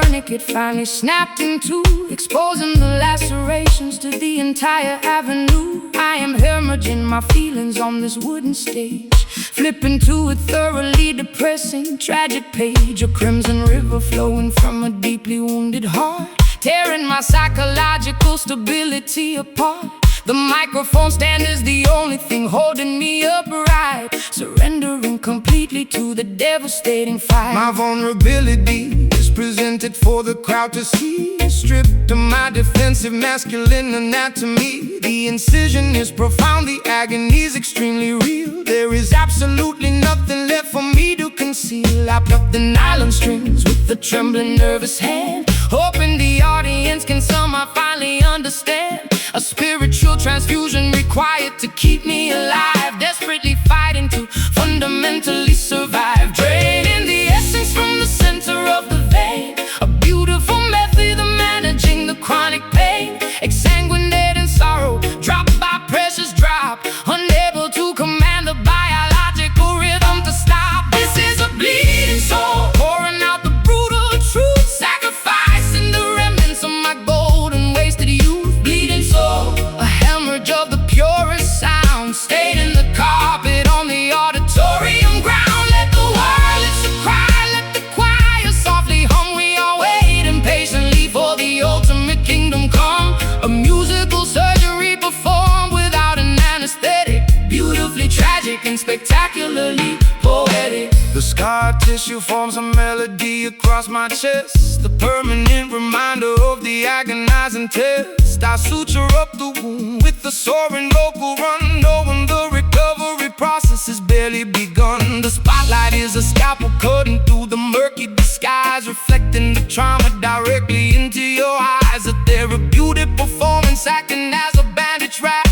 tourniquet finally snapped in two, exposing the lacerations to the entire avenue. I am hemorrhaging my feelings on this wooden stage, flipping to a thoroughly depressing, tragic page. A crimson river flowing from a deeply wounded heart, tearing my psychological stability apart. The microphone stand is the only thing holding me upright, surrendering completely to the devastating fight. My vulnerability is presented for the crowd to see, stripped of my defensive masculine anatomy. The incision is profound, the agony is extremely real. There is absolutely nothing left for me to conceal. I pluck the nylon strings with a trembling, nervous hand, hoping the audience can somehow finally understand. A spiritual transfusion required to keep me alive, desperately fighting to fundamentally survive. Draining the essence from the center of the vein, a beautiful method of managing the chronic pain. Exsanguinating sorrow, drop by precious drop, unable to command the biological rhythm to stop. This is a bleeding soul, pouring out the brutal truth, sacrificing the remnants of my golden wasted youth. Bleeding soul, a hemorrhage of the purest sound, staining the carpet on the auditorium ground. Let the violence cry, let the choir softly hum. We are waiting patiently for the ultimate kingdom come. A musical surgery performed without an anesthetic, beautifully tragic and spectacularly poetic. The scar tissue forms a melody across my chest, the permanent reminder of the agonizing test. I suture up the wound with the soaring local run, knowing the recovery process has barely begun. The spotlight is a scalpel cutting through the murky disguise, reflecting the trauma directly into your eyes. A therapeutic performance acting as a bandage wrap,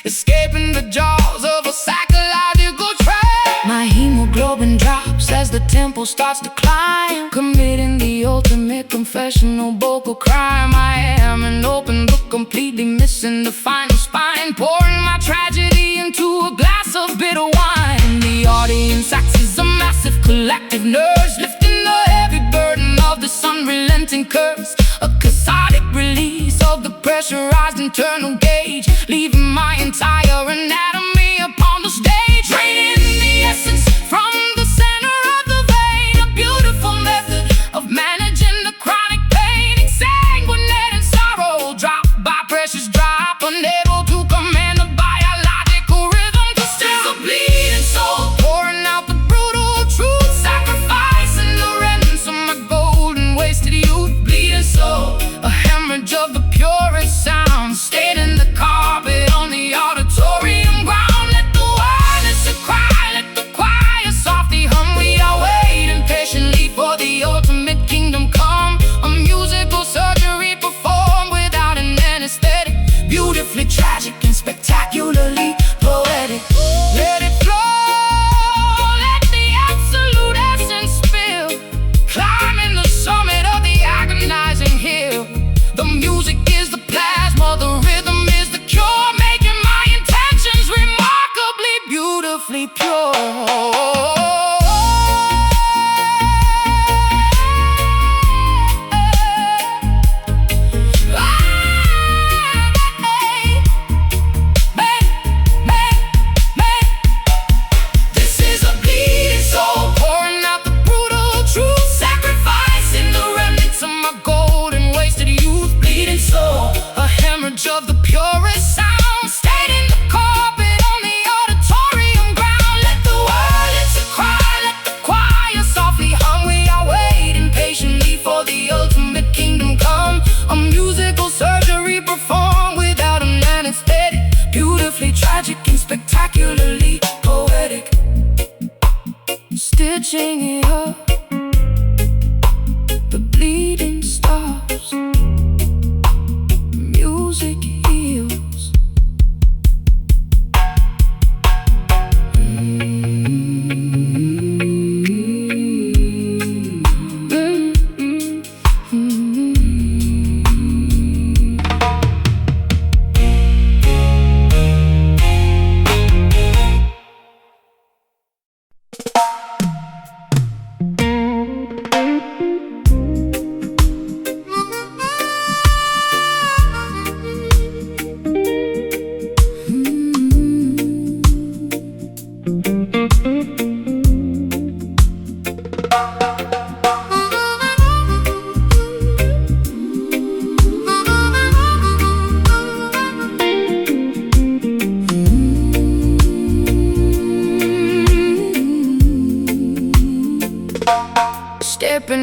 escaping the jaws of a psychological trap. My hemoglobin drops as the tempo starts to climb, committing the ultimate confessional vocal crime. I am an open book, completely missing the final spine, pouring my tragedy into a glass of bitter wine. The audience acts as a massive collective nurse, lifting the heavy burden of this unrelenting curse. A cathartic release of the pressurized internal gauge, leaving my entire anatomy upon the stage. Draining the essence from the center of the vein, a beautiful method of managing the chronic pain. Exsanguinating sorrow, drop by precious drop, unable to command the biological rhythm to still a bleeding soul, pouring out the brutal truth, sacrificing the remnants of my golden wasted youth. Bleeding soul, a hemorrhage of the purest sound, staining the carpet on the auditorium ground. Let the violence cry, let the choir softly hum. We are waiting patiently for the ultimate kingdom come. A musical surgery performed without an anesthetic, beautifully tragic and spectacularly poetic. Let it flow, let the absolute essence spill, climbing the summit of the agonizing hill. The music is the plasma, the rhythm is the cure, making my intentions remarkably beautifully pure. This is a bleeding soul, pouring out the brutal truth, sacrificing the remnants of my golden wasted youth. Bleeding soul, a hemorrhage of the purest sound, staining the carpet on the auditorium ground. Let the violence cry, let the choir softly hum. We are waiting patiently for the ultimate kingdom come. A musical surgery performed without an anesthetic, beautifully tragic and spectacularly poetic. Stitching it up, the bleeding starts.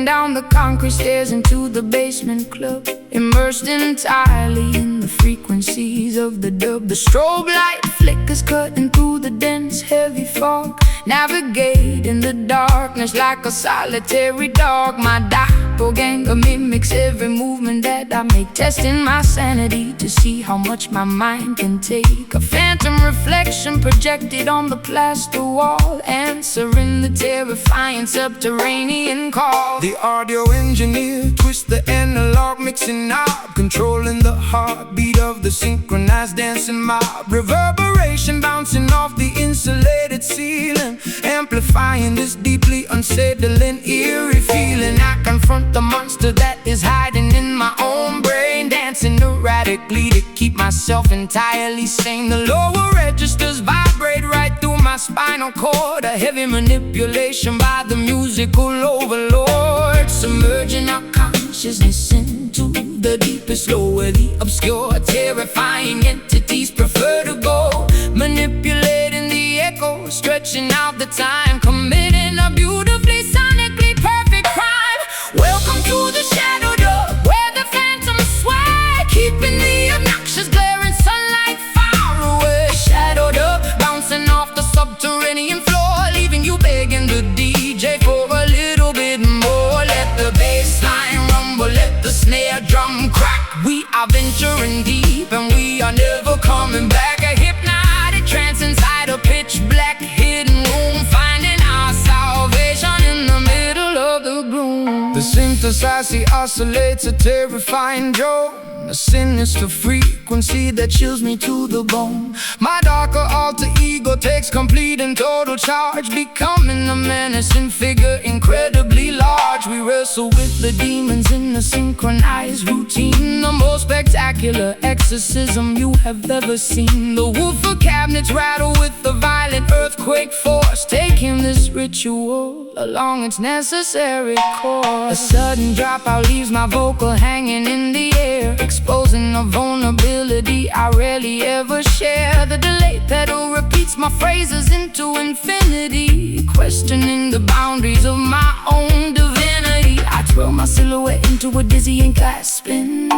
down the concrete stairs into the basement club, immersed entirely in the frequencies of the dub. The strobe light flickers cutting through the dense, heavy fog, navigate in the darkness like a solitary dog. My doppelganger mimics every movement that I make, testing my sanity to see how much my mind can take. A phantom reflection projected on the plaster wall, answering the terrifying subterranean call. The audio engineer twists the analog mixing knob, controlling the heartbeat of the synchronized dancing mob. Reverberation bouncing off the insulated ceiling, amplifying this deeply unsettling, eerie feeling. I confront the monster that is hiding in my own brain, dancing erratically to keep myself entirely sane. The lower registers vibrate right through my spinal cord, a heavy manipulation by the musical overlord, submerging our consciousness into the deepest low, where the obscure, terrifying entities prefer to go, manipulating the echo, stretching out the time, committing a beautifully sonically perfect crime. Welcome to the shadow dub, where the phantoms sway, keeping the obnoxious glaring sunlight far away. Shadow dub, bouncing off the subterranean floor, leaving you begging the DJ for a little bit more. Let the bass line rumble, let the snare drum crack. We are venturing deep and we are never coming back. A hypnotic trance inside a pitch black hidden room, finding our salvation in the middle of the gloom. The synthesizer oscillates a terrifying drone, a sinister frequency that chills me to the bone. My darker alter ego takes complete and total charge, becoming a menacing figure incredibly large. We wrestle with the demons in a synchronized routine, the most spectacular exorcism you have ever seen. The woofer cabinets rattle with the violent earthquake force, taking this ritual along its necessary course. A sudden dropout leaves my vocal hanging in the air, exposing a vulnerability I rarely ever share. The delay pedal repeats my phrases into infinity, questioning the boundaries of my own divinity. I twirl my silhouette into a dizzying glass spin,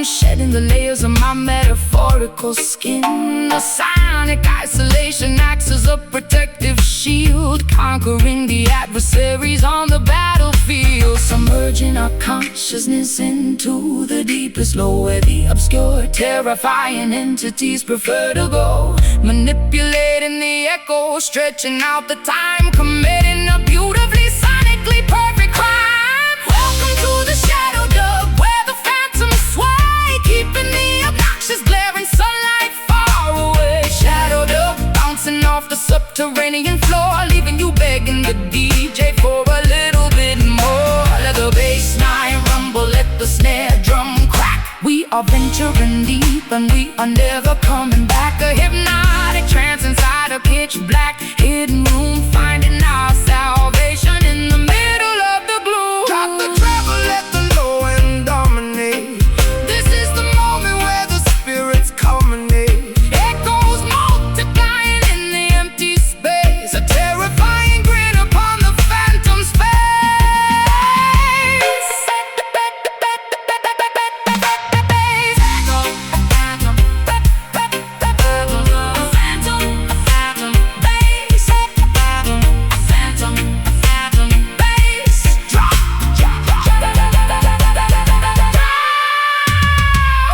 shedding the layers of my metaphorical skin. The sonic isolation acts as a protective shield, conquering the adversaries on the battlefield, submerging our consciousness into the deepest low, where the obscure, terrifying entities prefer to go, manipulating the echo, stretching out the time, committing a beautifully sonically perfect crime. Welcome to the shadow dub, where the phantoms sway, keeping the obnoxious glaring sunlight far away. Shadow dub, bouncing off the subterranean floor, leaving you begging the DJ for a little bit more. Let the bass line rumble, let the snare drum crack. We are venturing deep and we are never coming back. A hypnotic trance inside a pitch black hidden room, finding our salvation in the middle of the gloom. Drop the treble, let the low end dominate. This is the moment where the Spirits culminate. echoes multiplying in the empty space, a terrifying grin upon the phantom's face.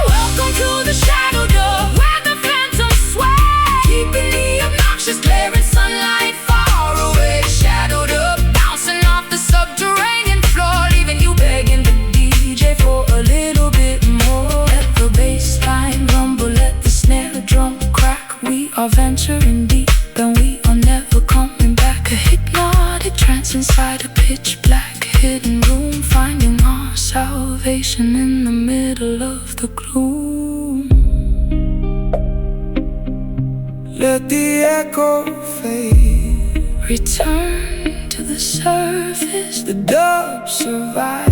Welcome to the shadow dub, where the phantoms sway, keeping the obnoxious glaring sunlight far away. Shadow dub, bouncing off the subterranean floor, leaving you begging the DJ for a little bit more. Let the bass line rumble, let the snare drum crack. We are venturing deep and we are never coming back. A hypnotic trance inside a pitch black hidden room, finding our salvation in the middle of the gloom. Let the echo fade, Return to the surface, the dub survives.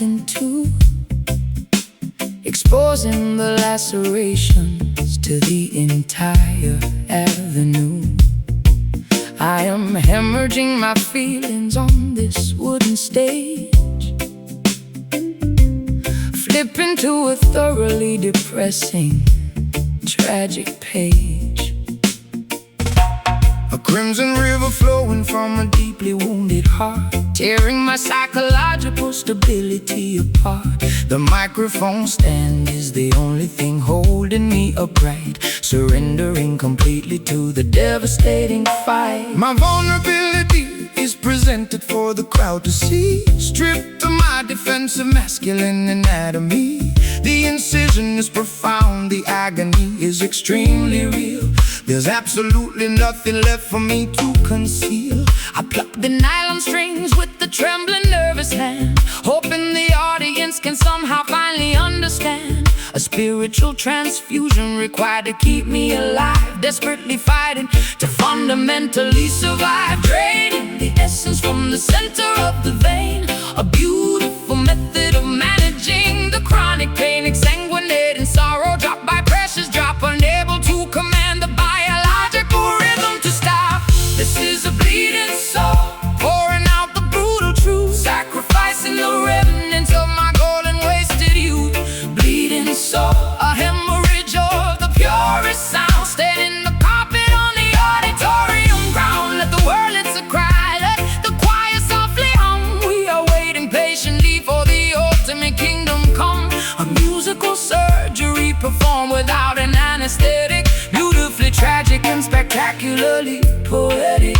listen to, exposing the lacerations to the entire avenue. I am hemorrhaging my feelings on this wooden stage, flipping to a thoroughly depressing, tragic page. A crimson river flowing from a deeply wounded heart, Tearing my psychological stability apart. the microphone stand is the only thing holding me upright, Surrendering completely to the devastating fight. my vulnerability is presented for the crowd to see, stripped of my defensive masculine anatomy. The incision is profound, the agony is extremely real. There's absolutely nothing left for me to conceal. I pluck the nylon strings with the trembling, nervous hand, hoping the audience can somehow finally understand. A spiritual transfusion required to keep me alive, desperately fighting to fundamentally survive. Draining the essence from the center of the vein, a beautiful method of managing the chronic pain. Exsanguinating sorrow, drop by precious drop, unable to command the biological rhythm to stop. This is a bleeding soul, pouring out the brutal truth, sacrificing the remnants of my golden wasted youth. Bleeding soul, a hemorrhage of the purest sound, staining the carpet on the auditorium ground. Let the world, it's a cry, let the choir softly hum. We are waiting patiently for the ultimate kingdom come. A musical surgery performed without an anesthetic, beautifully tragic and spectacularly poetic.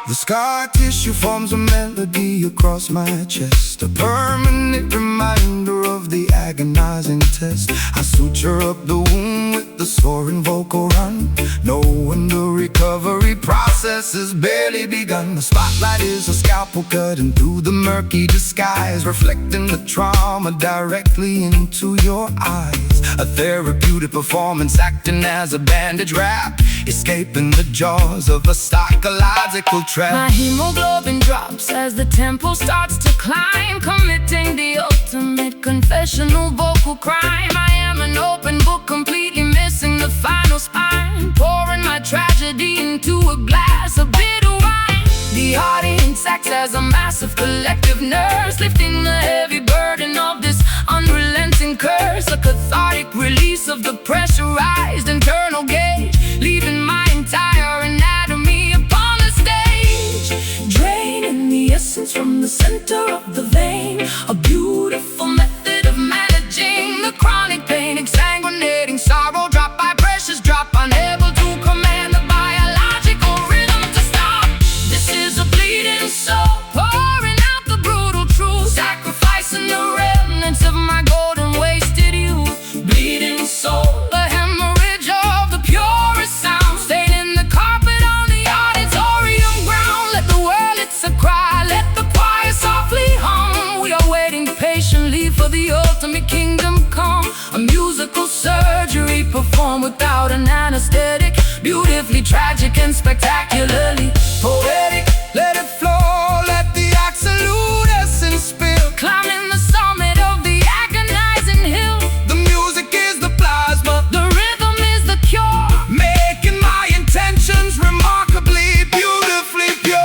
The scar tissue forms a melody across my chest, a permanent reminder of the agonizing test. I suture up the wound with the soaring vocal run, knowing the recovery process has barely begun. The spotlight is a scalpel cutting through the murky disguise, reflecting the trauma directly into your eyes. A therapeutic performance acting as a bandage wrap, escaping the jaws of a psychological trap. My hemoglobin drops as the tempo starts to climb, committing the ultimate confessional vocal crime. I am an open book, completely missing the final spine, pouring my tragedy into a glass of bitter wine. The audience acts as a massive collective nurse, lifting the heavy burden of this unrelenting curse. A cathartic release of the pressurized internal gauge, leaving my entire anatomy upon the stage. Draining the essence from the center of the vein, a beautiful method of managing the chronic pain. Exsanguinating sorrow, drop by precious drop, unable to command the biological rhythm to stop. This is a bleeding soul, pouring out the brutal truth, sacrificing the remnants of my golden wasted youth. Bleeding soul, a hemorrhage of the purest sound, staining the carpet on the auditorium ground. Let the world, it's a cry, let the choir softly hum. We are waiting patiently for the ultimate kingdom come. A musical surgery performed without an anesthetic, beautifully tragic and spectacularly poetic. Let it flow, let the absolute essence spill, Climbing the summit of the agonizing hill, the music is the plasma, the rhythm is the cure, making my intentions remarkably, beautifully pure.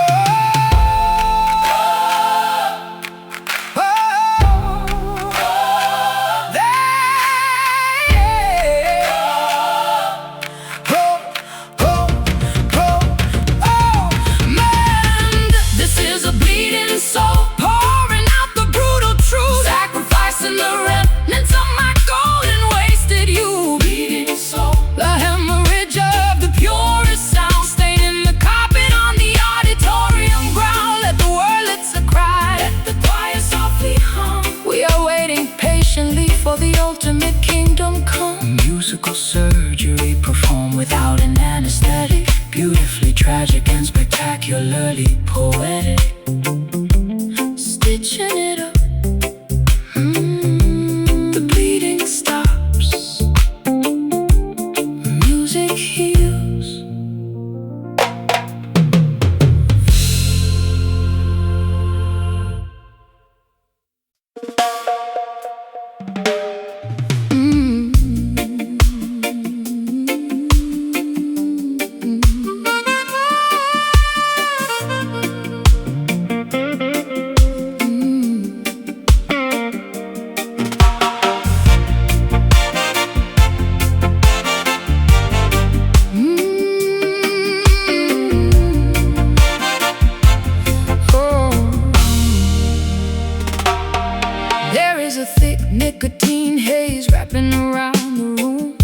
This is a bleeding soul, pouring out the brutal truth, sacrificing the remnants of my golden wasted youth. Bleeding soul, the hemorrhage of the purest sound, staining the carpet on the auditorium ground. Let the world, it's a cry, let the choir softly hum. We are waiting patiently for the ultimate kingdom come. Musical surgery performed without an anesthetic, beautifully tragic and spectacularly poetic. Stitching it up, the bleeding stops, music heals. nicotine haze wrapping around the room,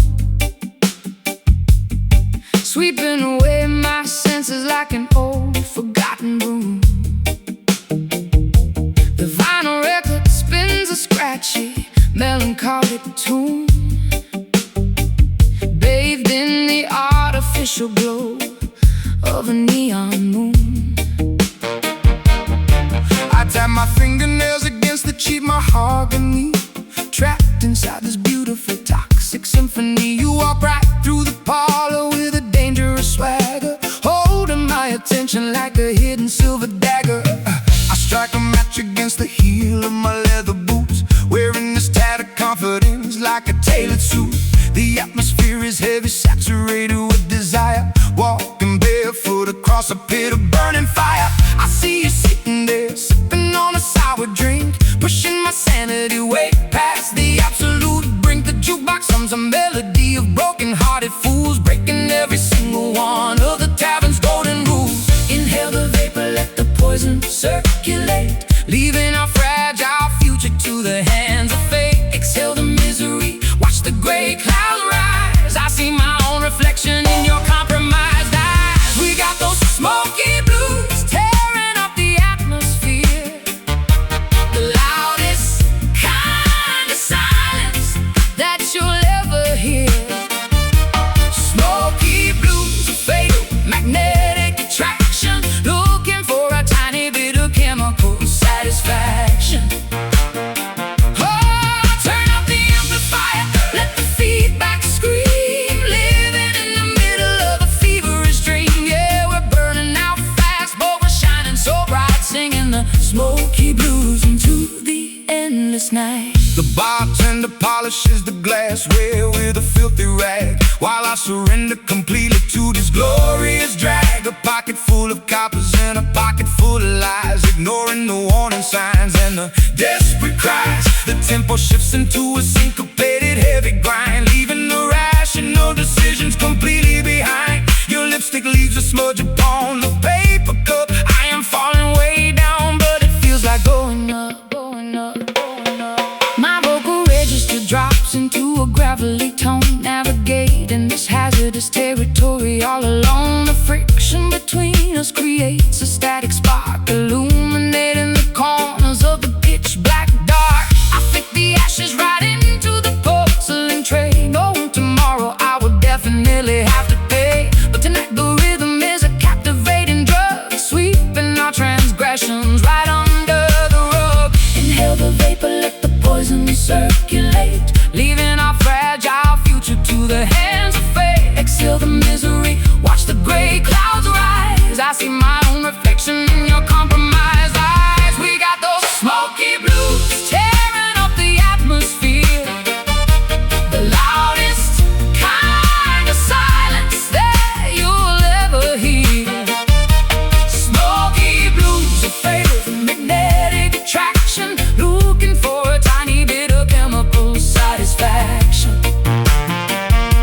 sweeping away my senses like an old forgotten broom. The vinyl record spins a scratchy, melancholic tune, bathed in the artificial glow of a neon moon. I tap my fingernails against the cheap mahogany, trapped inside this beautiful toxic symphony. You walk right through the parlor with a dangerous swagger, holding my attention like a hidden silver dagger. I strike a match against the heel of my leather boots, wearing this tattered confidence like a tailored suit. The atmosphere is heavy, saturated with desire, walking barefoot across a pit of burning fire. I see you sitting there, sipping on a sour drink, pushing my sanity way past the absolute brink. The jukebox hums a melody of broken-hearted fools, breaking every single one of the tavern's golden rules. Inhale the vapor, let the poison circulate, leaving our fragile future to the hands of fate. Exhale the misery, watch the gray clouds rise. I see my own reflection in your compromised eyes. We got those smoky blues tearing up the atmosphere, the loudest kind of silence that you'll ever hear. Smoky blues, a fatal magnetic attraction, looking for a tiny bit of chemical satisfaction. Smoky blues into the endless night. The bartender polishes the glassware with a filthy rag, while I surrender completely to this glorious drag. A pocket full of coppers and a pocket full of lies, ignoring the warning signs and the desperate cries. The tempo shifts into a syncopated heavy grind, leaving the rational decisions completely behind. Your lipstick leaves a smudge upon the paper cup. I am falling way down, but it feels like going up, going up, going up. My vocal register drops into a gravelly tone, navigating this hazardous territory all alone. The friction between us creates a static spark, illuminating the corners of the pitch black dark. I flick the ashes right into the porcelain tray, knowing tomorrow I will definitely have to pay. But tonight the rhythm is a captivating drug, sweeping our transgressions right under the rug. Inhale the vapor, let the poison circulate, leaving our fragile future to the hands of fate. Exhale the misery, watch the gray clouds rise. I see my own reflection in your compromised eyes. We got those smoky blues tearing up the atmosphere, the loudest kind of silence that you'll ever hear. Smoky blues, a fatal magnetic attraction, looking for a tiny bit of chemical satisfaction.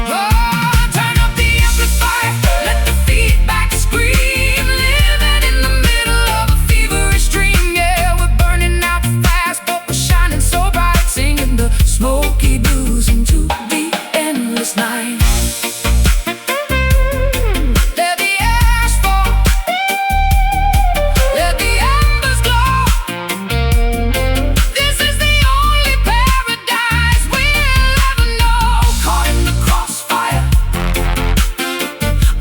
Oh, turn up the amplifier, let the feedback scream, living in the middle of a feverish dream. Yeah, we're burning out fast, but we're shining so bright, singing the smoky blues into the endless night. Let the ash fall, let the embers glow. This is the only paradise we'll ever know. Caught in the crossfire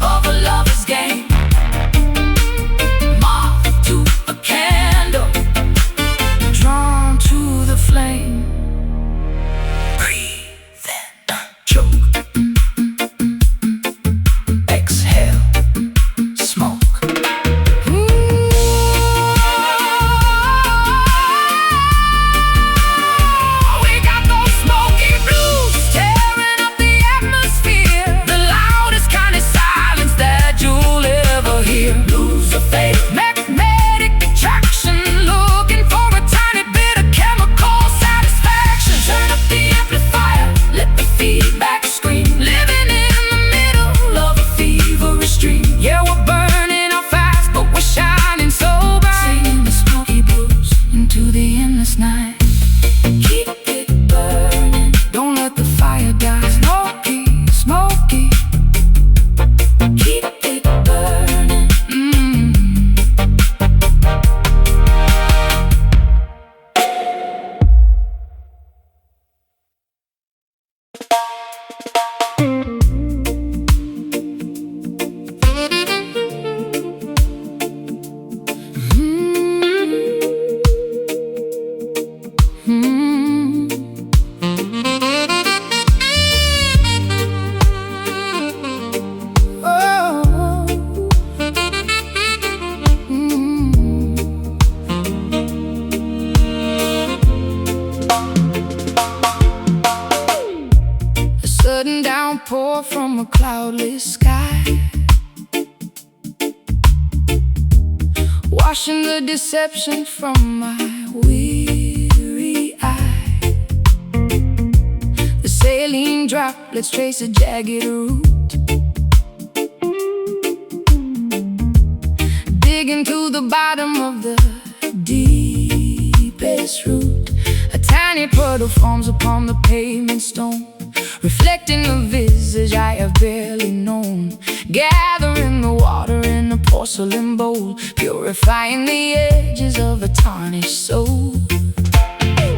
of a lover's game, moth to a candle, drawn to the flame. Breathe in, choke, exhale, smoke. We got those smoky blues tearing up the atmosphere, the loudest kind of silence that you'll ever hear. Blues are fatal magnetic attraction, looking for a tiny bit of chemical satisfaction. Turn up the amplifier, let the feedback scream, living in the middle of a feverish dream. Yeah, we're burning out fast, but we're shining so bright, singing the smoky blues into the endless night. Keep it burning. Mm. Oh. Mm. A sudden downpour from a cloudless sky, washing the deception from my weary eye. The saline droplets trace a jagged route, digging to the bottom of the deepest root. A tiny puddle forms upon the pavement stone, reflecting the visage I have barely known. Gathering the water in a porcelain bowl, purifying the edges of a tarnished soul.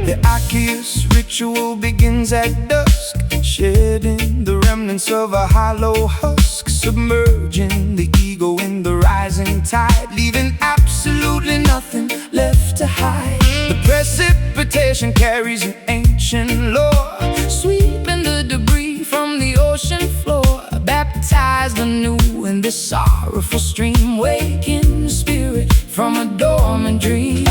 The Arceus ritual begins at dusk, shedding the remnants of a hollow husk, submerging the ego in the rising tide, leaving absolutely nothing left to hide. The precipitation carries an ancient lore, sweeping the debris from the ocean floor. Baptized anew in this sorrowful stream, waking the spirit from a dormant dream.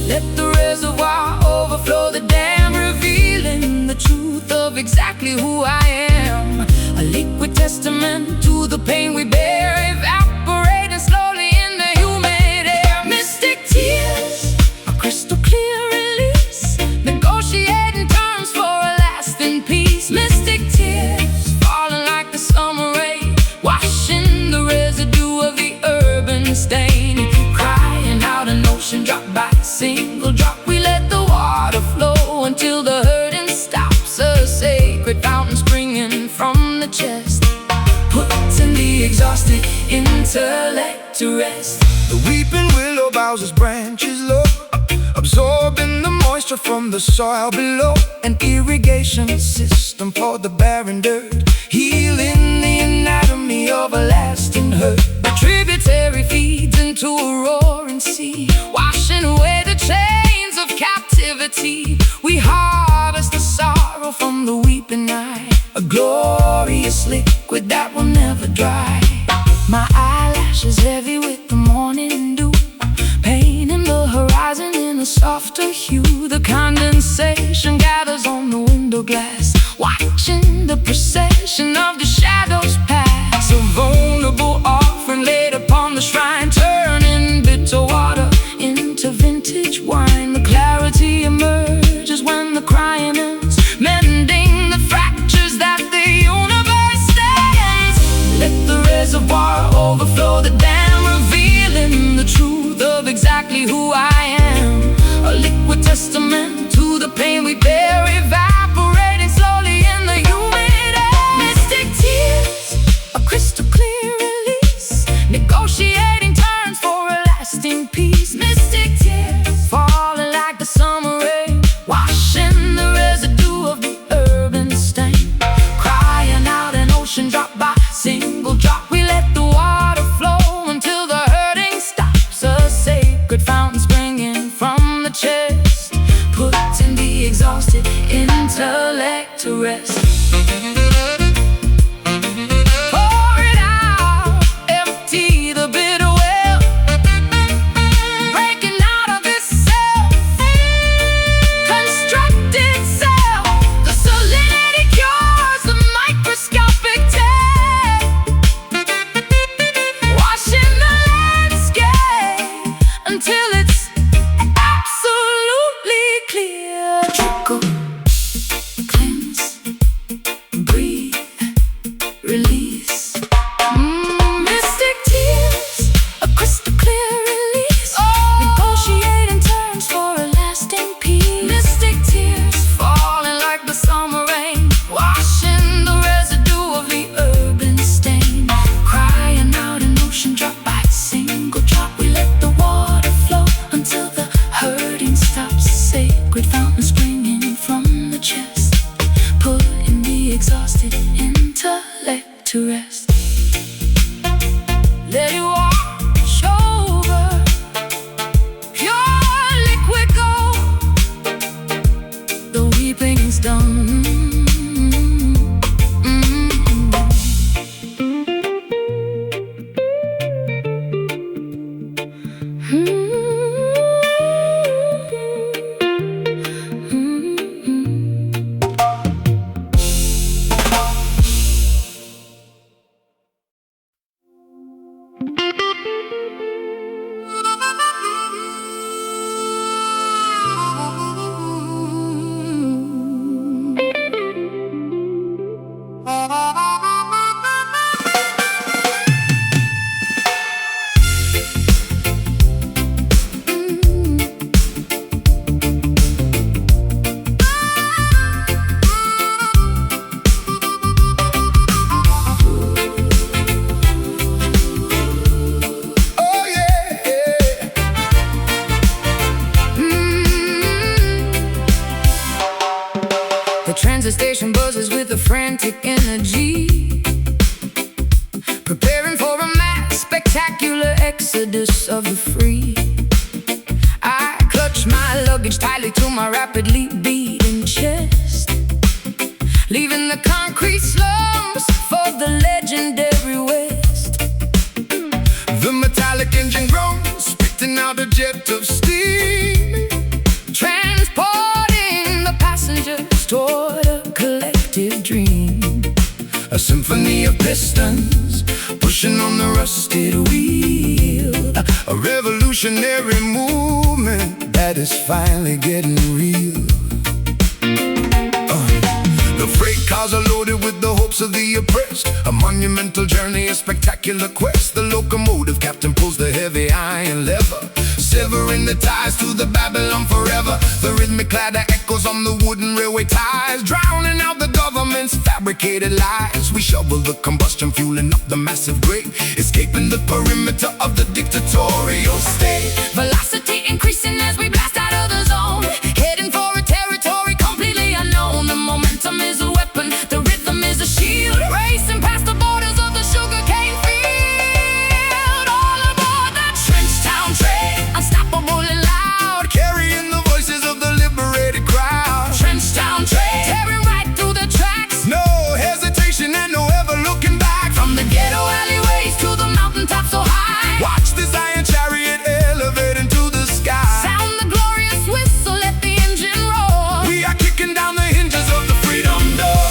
Let the reservoir overflow the dam, revealing the truth of exactly who I am. A liquid testament to the pain we bear, evaporating slowly in the humid air. Mystic tears, a crystal clear release, negotiating terms for a lasting peace. Mystic tears, falling like the summer rain, washing the residue of the urban stain. Crying out an ocean drop by single drop, we let the water flow until the hurting stops. A sacred fountain springing from the chest, putting the exhausted intellect to rest. The weeping willow bows its branches low, absorbing the moisture from the soil below. An irrigation system for the barren dirt, healing the anatomy of a lasting hurt. The tributary feeds into a roaring sea, washing away the chains of captivity. We harvest the sorrow from the weeping eye, a glorious liquid that will never dry. My eyelashes heavy with the morning dew, painting the horizon in a softer hue. The condensation gathers on the window glass, watching the procession of the shadows pass. A vulnerable offering laid upon the shrine, turning bitter water into vintage wine. The clarity emerges when the crying ends, mending the fractures that the universe stands. Let the reservoir overflow the dam, revealing the truth of exactly who I am. A liquid testament to the pain we bear, evaporating slowly in the humid air. Mystic tears, a crystal clear release, negotiating terms for a lasting peace. Mystic tears, falling like the summer rain, washing the residue of the urban stain. Crying out an ocean drop by single drop, we let the water flow until the hurting stops. A sacred fountain springing from the chest, putting the exhausted intellect to rest. Pour it out, empty the bitter well, breaking out of this cell, constructed cell. The salinity cures the microscopic tear, washing the landscape until it's absolutely clear. Trickle, cleanse, breathe, release. Mystic tears, a crystal clear release, negotiating terms for a lasting peace. Mystic tears, falling like the summer rain, washing the residue of the urban stain. Crying out an ocean drop by single drop, we let the water flow until the hurting stops. Sacred fountain springing from the chest, putting the exhausted intellect to rest. Let it wash over, pure liquid gold, wisdom. The transit station buzzes with a frantic energy, preparing for a mass spectacular exodus of the free. I clutch my luggage tightly to my rapidly beating chest, leaving the concrete slums for the legendary West. The metallic engine groans, spitting out a jet of steam, transporting the passengers toward a collective dream. a symphony of pistons pushing on the rusted wheel, a revolutionary movement that is finally getting real. The freight cars are loaded with the hopes of the oppressed, a monumental journey, a spectacular quest. The locomotive captain pulls the heavy iron lever, severing the ties to the Babylon forever. The rhythmic clatter echoes on the wooden railway ties, drowning out the government's fabricated lies. We shovel the combustion, fueling up the massive grate, escaping the perimeter of the dictatorial state. Velocity increasing as we blast out of the zone, heading for a territory completely unknown. The momentum is a weapon, the rhythm is a shield, racing past the borders of the sugarcane field. All aboard that trench town train, unstoppable and loud, Carrying the voices of the liberated crowd. trench town train, tearing right through the tracks. No hesitation and no ever looking back. From the ghetto alleyways to the mountaintops so high, Watch this iron chariot elevate into the sky. sound the glorious whistle, let the engine roar. We are kicking down the hinges of the freedom door.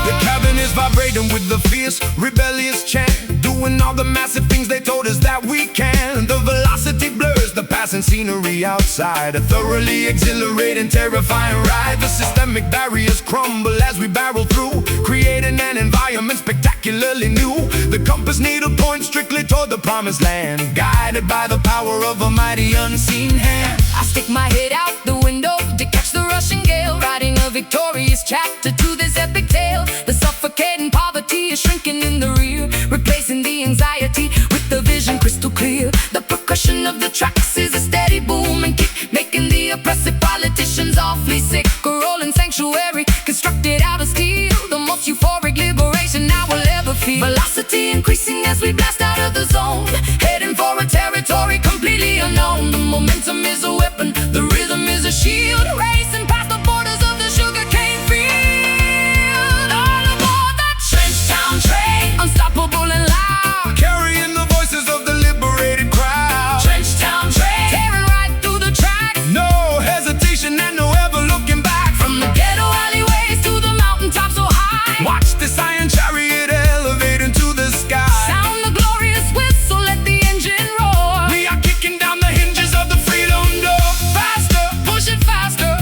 The cabin is vibrating with the fierce, rebellious chant, doing all the massive things they told us that we can. The velocity blurs the passing scenery outside, a thoroughly exhilarating, terrifying ride. The systemic barriers crumble as we barrel through, creating an environment spectacularly new. The compass needle points strictly toward the promised land, guided by the power of a mighty unseen hand. I stick my head out the window to catch the rushing gale, writing a victorious chapter to this epic tale. The suffocating poverty is shrinking in the rear, replacing the anxiety with the vision crystal clear. The percussion of the tracks is a steady boom and kick, making the oppressive politicians awfully sick. A rolling sanctuary constructed out of steel, the most euphoric liberation I will ever feel. Velocity increasing as we blast out of the zone, heading for a territory completely unknown. The momentum is a weapon, the rhythm is a shield, racing past the borders of the sugarcane field. All aboard that trench town train, unstoppable and loud, Carrying the voices of the liberated crowd. trench town train, tearing right through the tracks. No hesitation and no ever looking back. From the ghetto alleyways to the mountaintops so high, Watch this iron chariot elevate into the sky. sound the glorious whistle, let the engine roar. We are kicking down the hinges of the freedom door. Faster, Push it faster,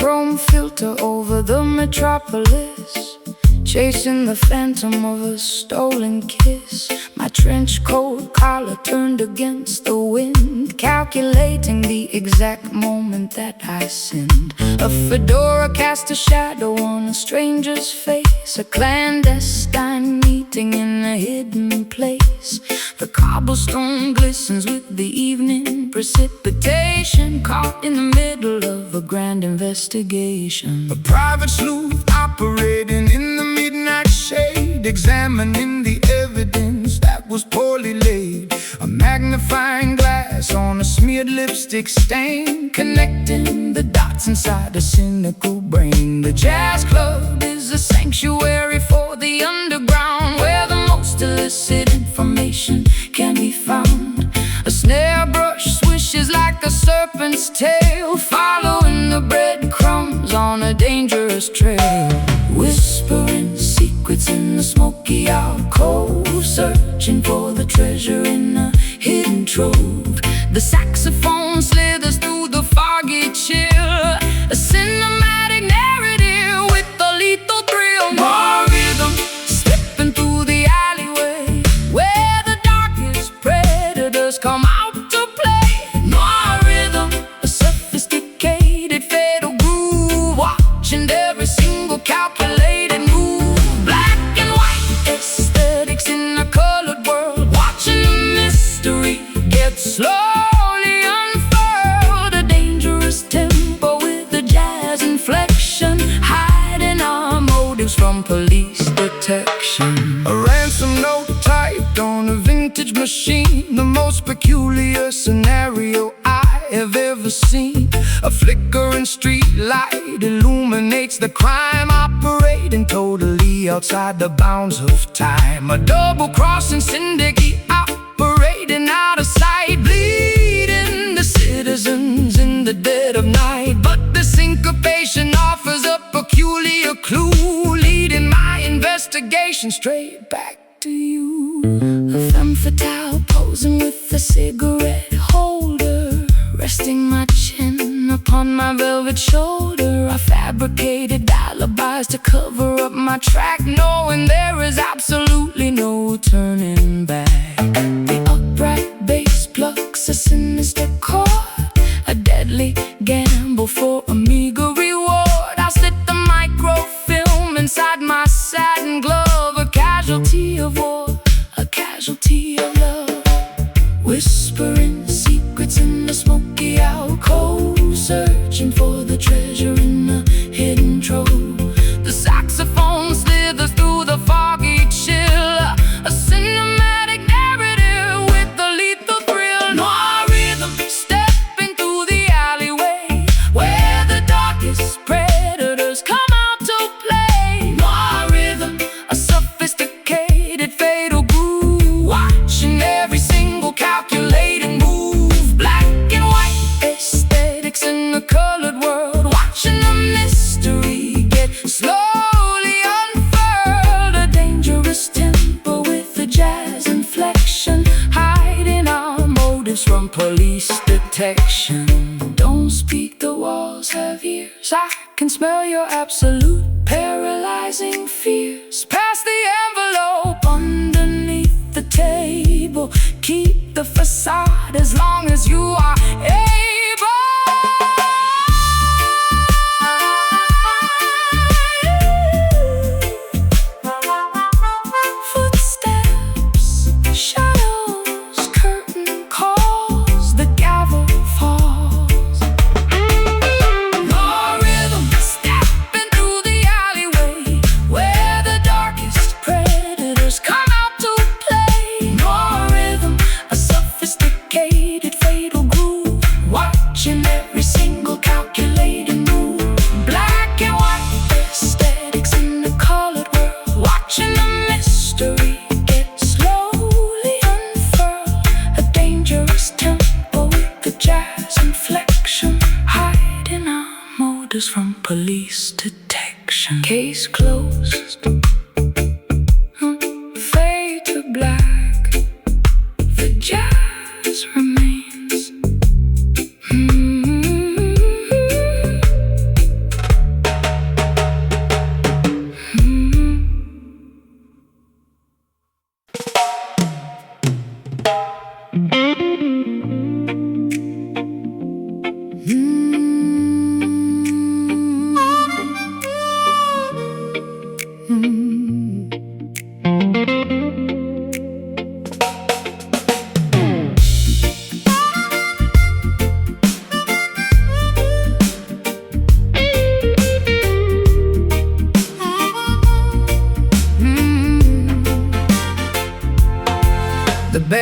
chrome filter over the metropolis, chasing the phantom of a stolen kiss. My trench coat collar turned against the wind, calculating the exact moment that I sinned. A fedora cast a shadow on a stranger's face, a clandestine meeting in a hidden place. The cobblestone glistens with the evening precipitation, caught in the middle of a grand investigation. A private sleuth operating in the midnight shade, examining the evidence that was poorly laid. A magnifying glass on a smeared lipstick stain, connecting the dots inside a cynical brain. The jazz club is a sanctuary for the underground, where the most illicit information can be found. A snare brush swishes like a serpent's tail, following the breadcrumbs on a dangerous trail. Whispering secrets in the smoky alcove, searching for the treasure in a hidden trove. The saxophone slithers through the foggy chill, a cinematic narrative with a lethal thrill. More rhythm slipping through the alleyway, where the darkest predators come out to play. More rhythm, a sophisticated fatal groove, watching every single calculated move. Black and white aesthetics in a colored world, watching the mystery get slowly unfurled. A dangerous tempo with a jazz inflection, hiding our motives from police detection. A ransom note typed on a vintage machine, the most peculiar scenario I have ever seen. A flickering street light illuminates the crime, operating totally outside the bounds of time. A double-crossing syndicate operating out of sight, bleeding the citizens in the dead of night. But the syncopation offers a peculiar clue, leading my investigation straight back to you. A femme fatale posing with a cigarette holder, resting my chin upon my velvet shoulder. I fabricated alibis to cover up my track, knowing there is absolutely no turning back. The upright bass plucks a sinister chord, a deadly gamble for a meager reward. I slit the microfilm inside my satin glove, a casualty of war, a casualty of love. Whispering secrets in the smoky alcove, searching for the treasure in the hidden trove. The saxophone slithers through the foggy chill, a cinematic narrative with a lethal thrill. Noir rhythm stepping through the alleyway, where the darkest predators come out to play. Noir rhythm, a sophisticated fatal groove, watching every single calculated move. Black and white aesthetics in a colored world, watching the mystery get slowly unfurled. A dangerous tempo with a jazz inflection, hiding our motives from police detection. Don't speak, the walls have ears, I can smell your absolute paralyzing fears. Pass the envelope underneath the table, keep the facade as long as you are able. Footsteps, shadows, curtain calls, the gavel falls. More rhythm stepping through the alleyway, where the darkest predators come out to play. More rhythm, a sophisticated fatal groove, watching every single calculated move. Black and white aesthetics in the colored world, watching the mystery get slowly unfurled. A dangerous tempo with a jazz inflection, hiding our motives from police detection. Case closed. Fade to black. The jazz remains.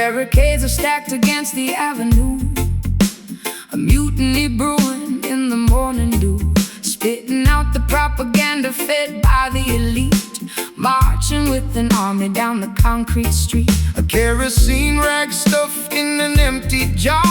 Barricades are stacked against the avenue, a mutiny brewing in the morning dew, spitting out the propaganda fed by the elite, marching with an army down the concrete street. A kerosene rag stuffed in an empty jar,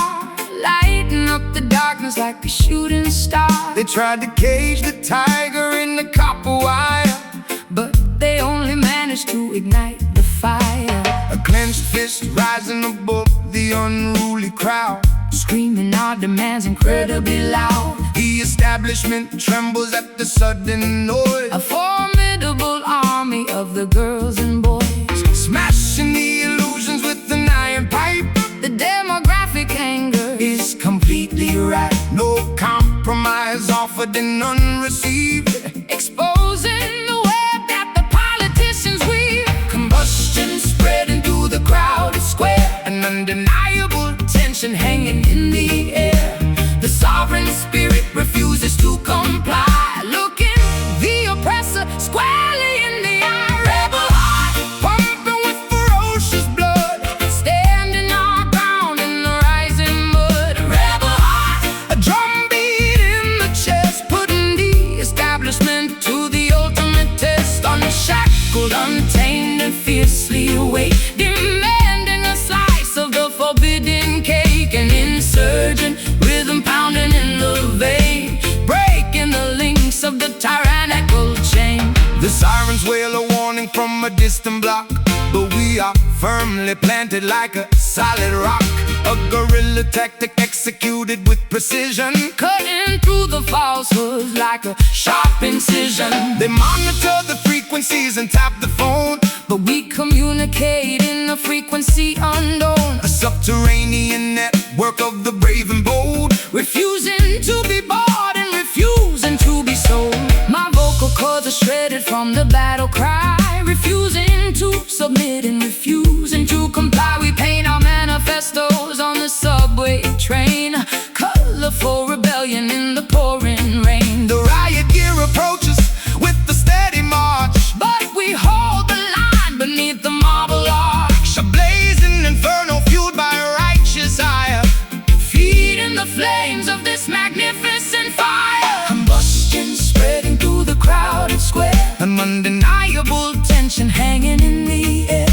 lighting up the darkness like a shooting star. They tried to cage the tiger in the copper wire, but they only managed to ignite the fire. A clenched fist rising above the unruly crowd, screaming our demands incredibly loud. The establishment trembles at the sudden noise. A formidable army of the girls and boys, smashing the illusions with an iron pipe. The demographic anger is completely right. No compromise offered and none received, exposing the web that the politicians weave. Combustion spreading through the crowded square, an undeniable tension hanging in the air. The sovereign spirit refuses to comply, looking the oppressor squarely in the eye. Rebel heart pumping with ferocious blood, standing our ground in the rising mud. Rebel heart, a drumbeat in the chest, putting the establishment to the ultimate test. Unshackled, untamed and fiercely awake, demanding a slice of the forbidden cake. An insurgent rhythm pounding in the vein, breaking the links of the tyrannical chain. The sirens wail a warning from a distant block, but we are firmly planted like a solid rock. A guerrilla tactic executed with precision, cutting through the falsehoods like a sharp incision. They monitor the frequencies and tap the phone, but we communicate in a frequency unknown. A subterranean network of the brave and bold, refusing to be bought and refusing to be sold. My vocal cords are shredded from the battle cry, refusing to submit and refusing to comply. We paint our manifestos on the subway train, colorful rebellion in the pouring rain. The riot gear approaches with the steady march, but we hold the line beneath the marble arch. A blazing inferno fueled by a righteous ire, feeding the flames of this magnificent fire. Combustion spreading through the crowded square, an undeniable tension hanging in the air.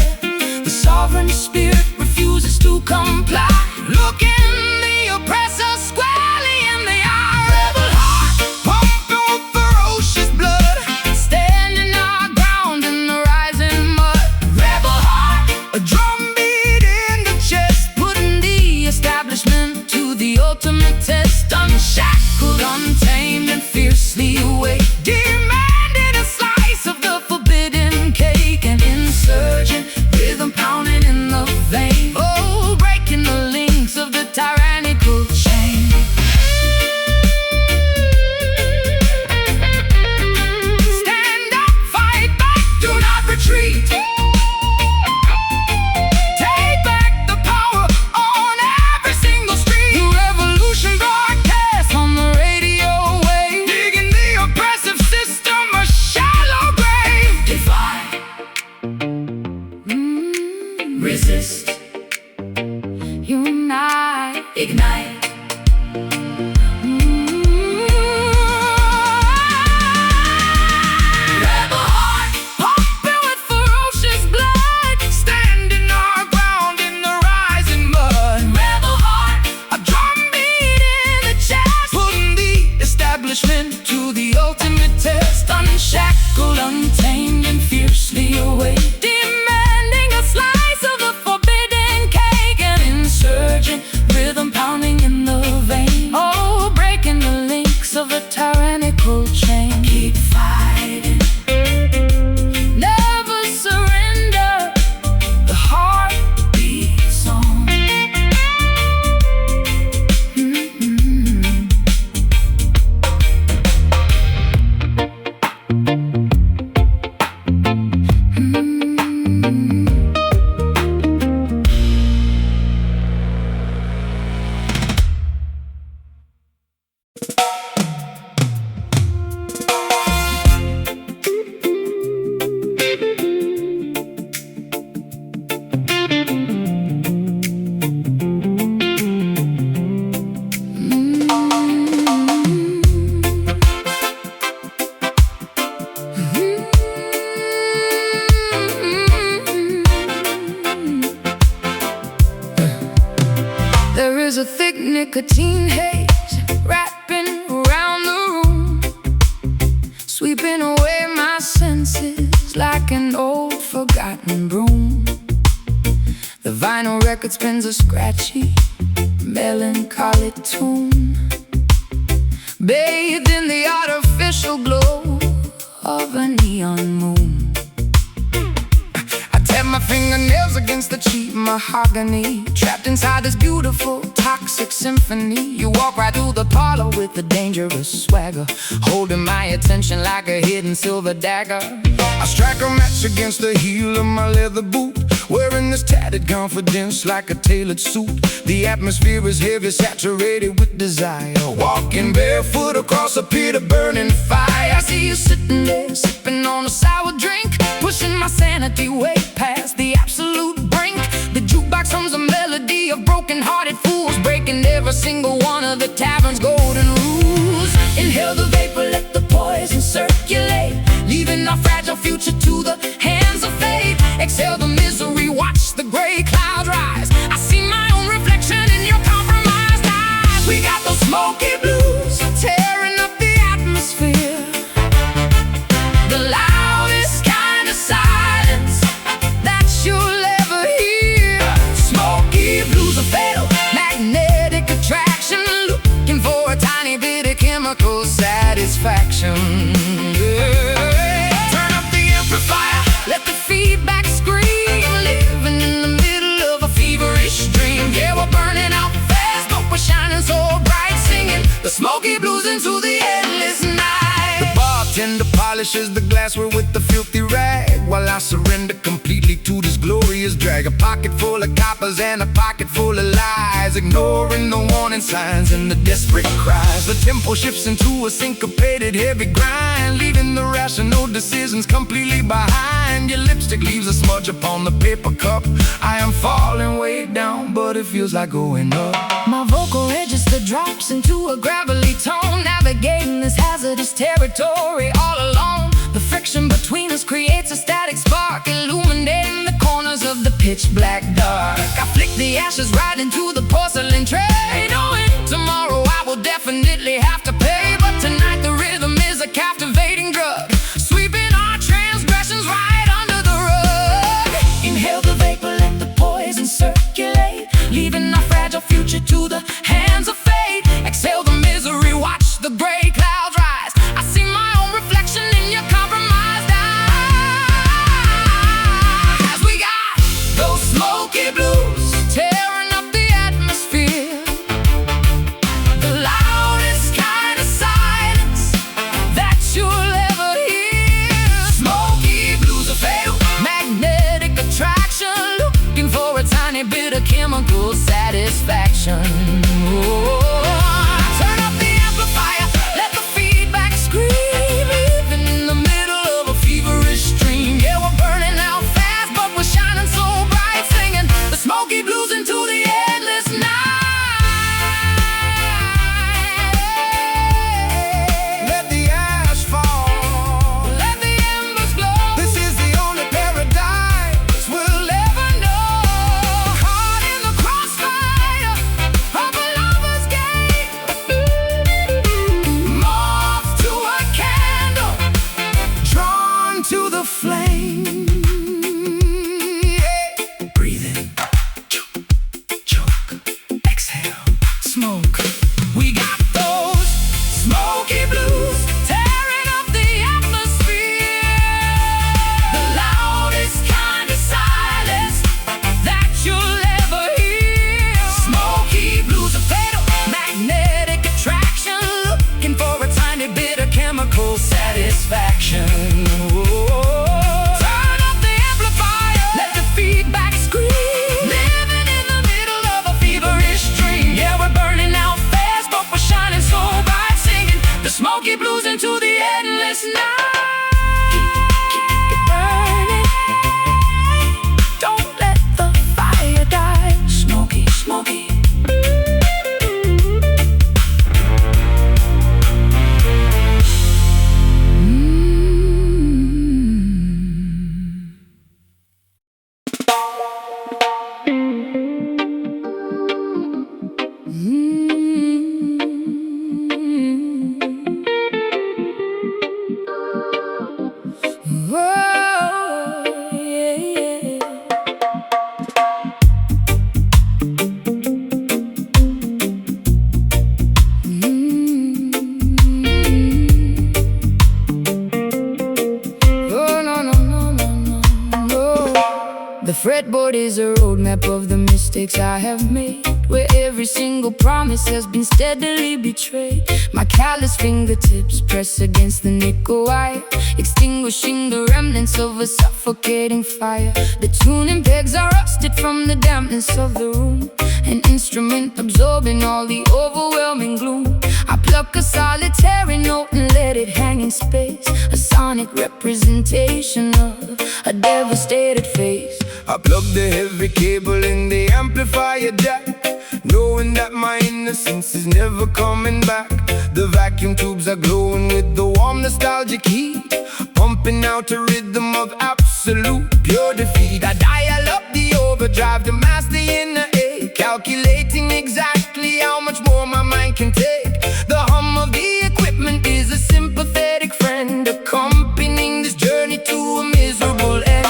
The sovereign spirit refuses to comply, looking the oppressor squarely in the eye. Rebel heart pumping with ferocious blood, standing our ground in the rising mud. Rebel heart, a drumbeat in the chest, putting the establishment to the ultimate test. Unshackled, untamed and fiercely awake, demanding a slice of the forbidden cake. An insurgent rhythm pounding in the vein, oh, breaking the links of the tyrannical chain. Stand up, fight back, do not retreat. Take back the power on every single street. The revolution broadcast on the radio wave, digging the oppressive system a shallow grave. Defy, resist, unite, Ignite. Rebel heart pumping with ferocious blood, Standing our ground in the rising mud. rebel heart, A drumbeat in the chest, putting the establishment to the ultimate test. Unshackled, untamed and fiercely awake, demanding a slice of the forbidden cake. An insurgent rhythm pounding in the vein, oh, breaking the links of the tyrannical chain. keep fighting. Never surrender, the heart beats on. nicotine haze wrapping around the room, sweeping away my senses like an old forgotten broom. The vinyl record spins a scratchy, melancholy tune, bathed in the artificial glow of a neon moon. I tap my fingernails against the cheap mahogany, trapped inside this beautiful, toxic symphony. You walk right through the parlor with a dangerous swagger, holding my attention like a hidden silver dagger. I strike a match against the heel of my leather boot, wearing this tattered confidence like a tailored suit. The atmosphere is heavy, saturated with desire, walking barefoot across a pit of burning fire. I see you sitting there, sipping on a sour drink, pushing my sanity way past the absolute brink. The jukebox hums a melody of broken-hearted fools, breaking every single one of the tavern's golden rules. Inhale the vapor, let the poison circulate, leaving our fragile future to the hands of fate. Exhale the misery, watch the gray clouds rise. I see my own reflection in your compromised eyes. We got those smoky blues tearing up the atmosphere, the loudest kind of silence that you'll ever hear. Smoky blues are fatal, magnetic attraction, looking for a tiny bit of chemical satisfaction. Turn up the amplifier, Let the feedback scream, living in the middle of a feverish dream. Yeah, we're burning out fast, but we're shining so bright, singing the smoky blues into the endless night. the bartender polishes the glassware with the filthy rag, while I surrender completely to this glorious drag. A pocket full of coppers and a pocket full of lies, ignoring the warning signs and the desperate cries. The tempo shifts into a syncopated heavy grind, leaving the rational decisions completely behind. Your lipstick leaves a smudge upon the paper cup. I am falling way down, but it feels like going up. My vocal register drops into a gravelly tone, navigating this hazardous territory all alone. The friction between us creates a static spark, illuminating the corners of the pitch black dark. I flick the ashes right into the porcelain tray, knowing tomorrow I will definitely have to pay. But tonight the rhythm is a captivating drug, sweeping our transgressions right under the rug. Inhale the vapor, let the poison circulate, leaving our fragile future to the hands of fate. Exhale the misery, watch the gray clouds rise. I see my own reflection in your compromised eyes. We got those smoky blues tearing up the atmosphere, the loudest kind of silence that you'll ever hear. Smoky blues are fatal, magnetic attraction, looking for a tiny bit of chemical satisfaction. Turn up the amplifier, let the feedback scream, living in the middle of a feverish dream. Yeah, we're burning out fast, but we're shining so bright, singing the smoky blues into the endless night. Let the ash fall, Let the embers glow. this is the only paradise we'll ever know. Caught in the crossfire of a lover's game, moth to a candle, Drawn to the flame. Yeah. breathe in, choke, exhale, smoke. We got those smoky blues tearing up the atmosphere, the loudest kind of silence that you'll ever hear. Smoky blues are fatal, magnetic attraction, looking for a tiny bit of chemical satisfaction. Turn up the amplifier, let the feedback scream, living in the middle of a feverish dream. Yeah, we're burning out fast, but we're shining so bright, singing the smoky blues into the endless night. Keep it burning, don't let the fire die. Smoky, smoky. fretboard is a roadmap of the mistakes I have made, where every single promise has been steadily betrayed. My callous fingertips press against the nickel wire, extinguishing the remnants of a suffocating fire. The tuning pegs are rusted from the dampness of the room, an instrument absorbing all the overwhelming gloom. I pluck a solitary note and let it hang in space, a sonic representation of a devastated face. I plug the heavy cable in the amplifier jack, knowing that my innocence is never coming back. The vacuum tubes are glowing with the warm nostalgic heat, pumping out a rhythm of absolute pure defeat. I dial up the overdrive to mask the inner ache, calculating exactly how much more my mind can take. The hum of the equipment is a sympathetic friend, accompanying this journey to a miserable end.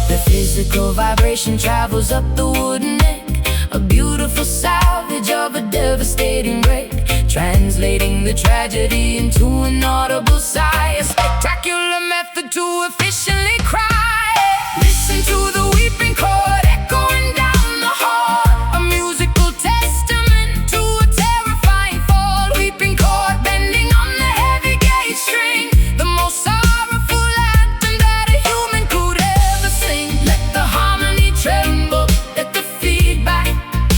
The physical vibration travels up the wooden neck, a beautiful salvage of a devastating wreck, translating the tragedy into an audible sigh, a spectacular method to efficiently cry. Listen to the weeping chord echoing down the hall, a musical testament to a terrifying fall. Weeping chord bending on the heavy gauge string, the most sorrowful anthem that a human could ever sing. Let the harmony tremble, let the feedback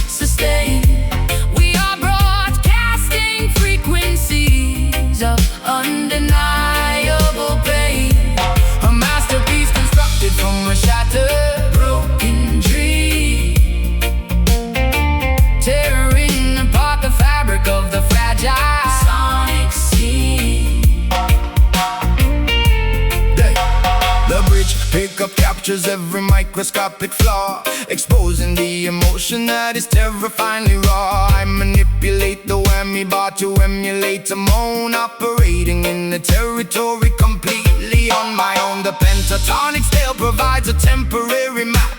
sustain. We are broadcasting frequencies of undeniable pain, a masterpiece constructed from a shattered, broken dream, tearing apart the fabric of the fragile sonic scene. The bridge pickup captures every microscopic flaw, exposing the emotion that is terrifyingly raw. I manipulate the whammy bar to emulate a moan, operating in the territory completely on my own. The pentatonic scale provides a temporary map,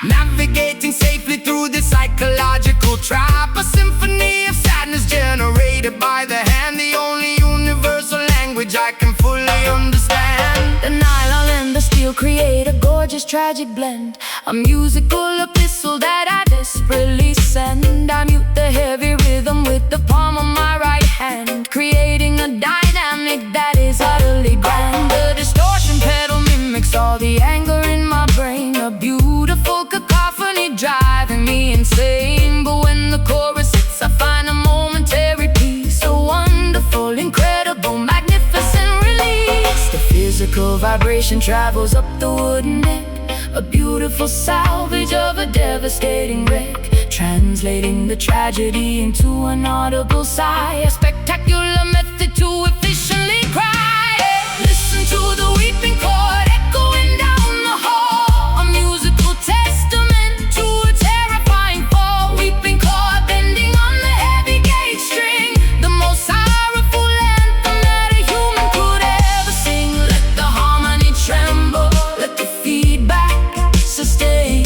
navigating safely through the psychological trap, a symphony of sadness generated by the hand, the only universal language I can fully understand. The nylon and the steel create a gorgeous tragic blend, a musical epistle that I desperately send. I mute the heavy rhythm with the palm of my right hand, creating a dynamic that is utterly grand. The distortion pedal mimics all the anger in my brain, a beautiful cacophony driving me insane. But when the chorus hits, I find a momentary peace, a wonderful, incredible, magnificent release. The physical vibration travels up the wooden neck, a beautiful salvage of a devastating wreck, translating the tragedy into an audible sigh, a spectacular method to efficiently cry. Listen to the weeping chord echoing down the hall, a musical testament to a terrifying fall. Weeping chord bending on the heavy gauge string, the most sorrowful anthem that a human could ever sing. Let the harmony tremble, let the feedback sustain.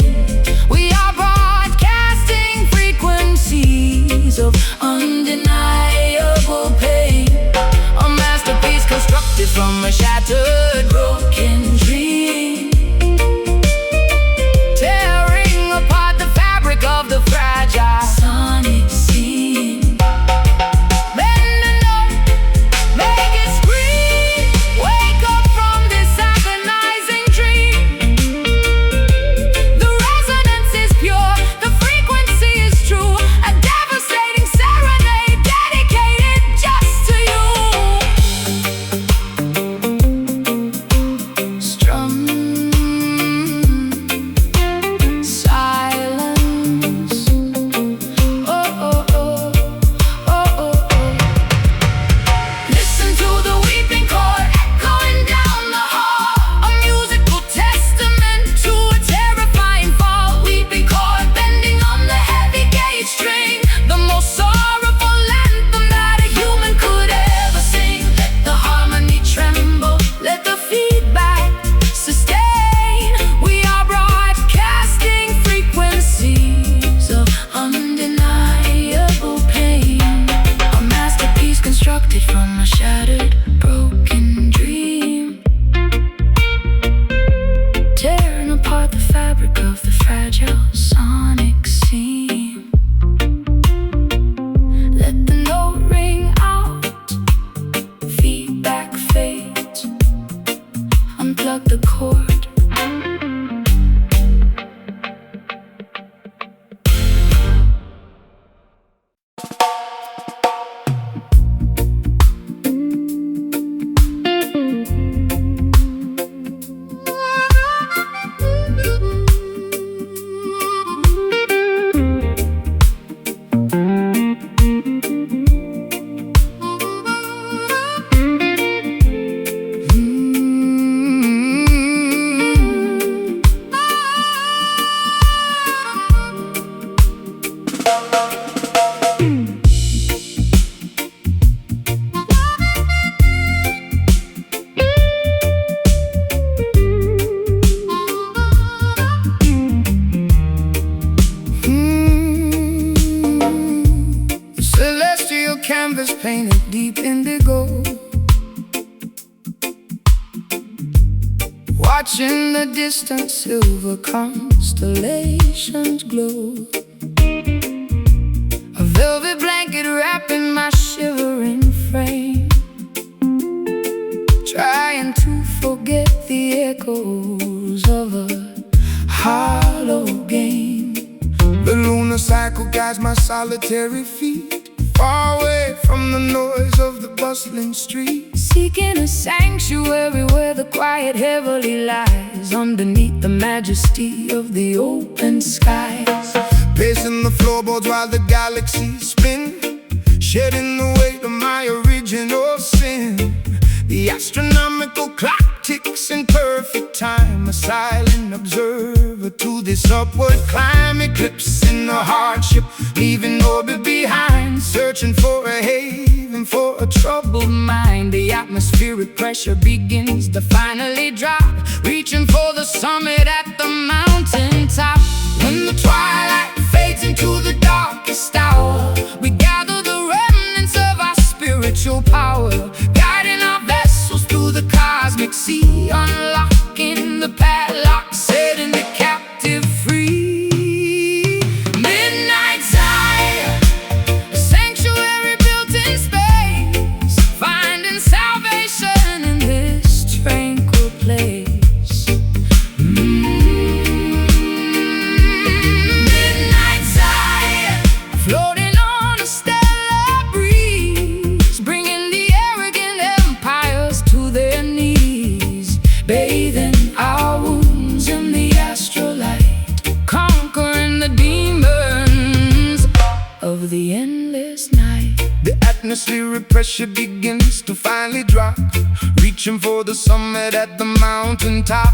We are broadcasting frequencies of undeniable pain, a masterpiece constructed from a shattered, broken dream, tearing apart the fabric of the fragile sonic scene. Bend the note, make it scream, wake up from this agonizing dream. The resonance is pure, the frequency is true, a devastating serenade dedicated just to you. watching the distant silver constellations glow. A velvet blanket wrapping my shivering frame, trying to forget the echoes of a hollow game. The lunar cycle guides my solitary feet, far away from the noise of the bustling street, seeking a sanctuary where the quiet heavily lies underneath the majesty of the open skies. Pacing the floorboards while the galaxies spin, shedding the weight of my original sin. The astronomical clock ticks in perfect time, a silent observer to this upward climb. Eclipsing the hardship, leaving orbit behind, searching for a haven for a troubled mind. The atmospheric pressure begins to finally drop, reaching for the summit at the mountaintop. When the twilight fades into the darkest hour, we gather the remnants of our spiritual power, guiding our vessels through the cosmic sea, unlocking the padlock, setting the captive free. Midnight Zion, a sanctuary built in space, finding salvation in this tranquil place. Midnight Zion, floating on a stellar breeze, bringing the arrogant empires to their knees, bathing our wounds in the astrolight, conquering the demons of the endless night. the atmospheric pressure begins to finally drop, reaching for the summit at the mountaintop.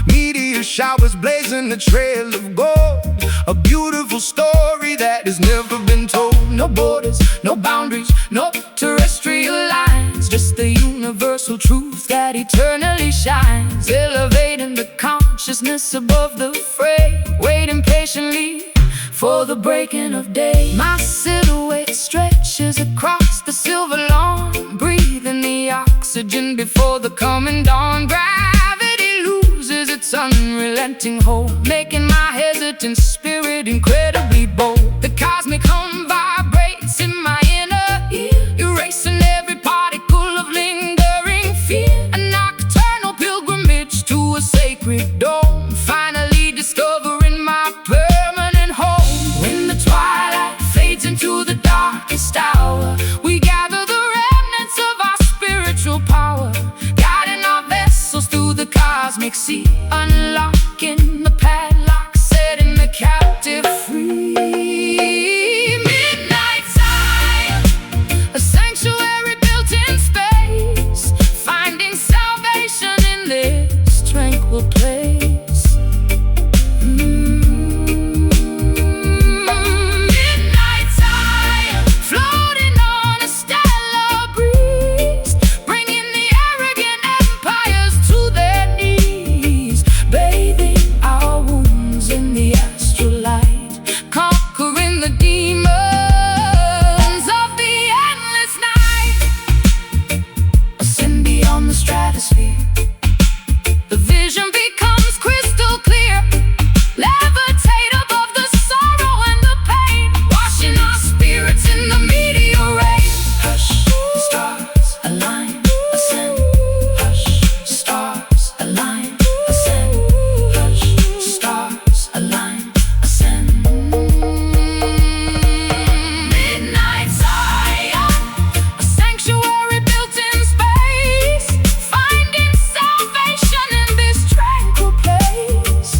Meteor showers blazing a trail of gold, a beautiful story that has never been told. No borders, no boundaries, no terrestrial lines, just the universal truth that eternally shines, elevating the consciousness above the fray, waiting patiently for the breaking of day. My silhouette stretches across the silver lawn, breathing the oxygen before the coming dawn. Gravity loses its unrelenting hold, making my hesitant spirit incredibly bold. The cosmic hum vibrates in my inner ear, erasing every particle of lingering fear. A nocturnal pilgrimage to a sacred dome, finally discovering my permanent home. When the twilight fades into the darkest hour, we gather the remnants of our spiritual power, guiding our vessels through the cosmic sea, unlocking the padlock, setting the captive free. Midnight Zion, a sanctuary built in space, finding salvation in this tranquil place. Midnight Zion, floating on a stellar breeze, bringing the arrogant empires to their knees, bathing our wounds in the astrolight, conquering the demons of the endless night. Ascend beyond the stratosphere, the vision becomes crystal clear, levitate above the sorrow and the pain, washing our spirits in the meteor rain. Hush, stars align, ascend. Hush, stars align, ascend. Hush, stars align, ascend. Midnight Zion, a sanctuary built in space, finding salvation in this tranquil place.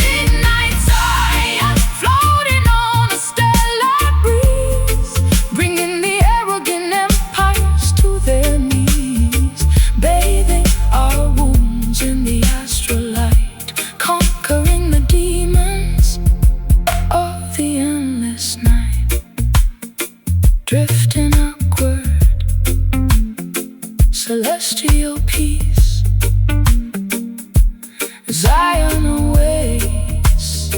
Midnight Zion, floating on a stellar breeze, bringing the arrogant empires to their knees, bathing our wounds in the astrolight, conquering the demons of the endless night, drifting upward, celestial peace, Zion awaits.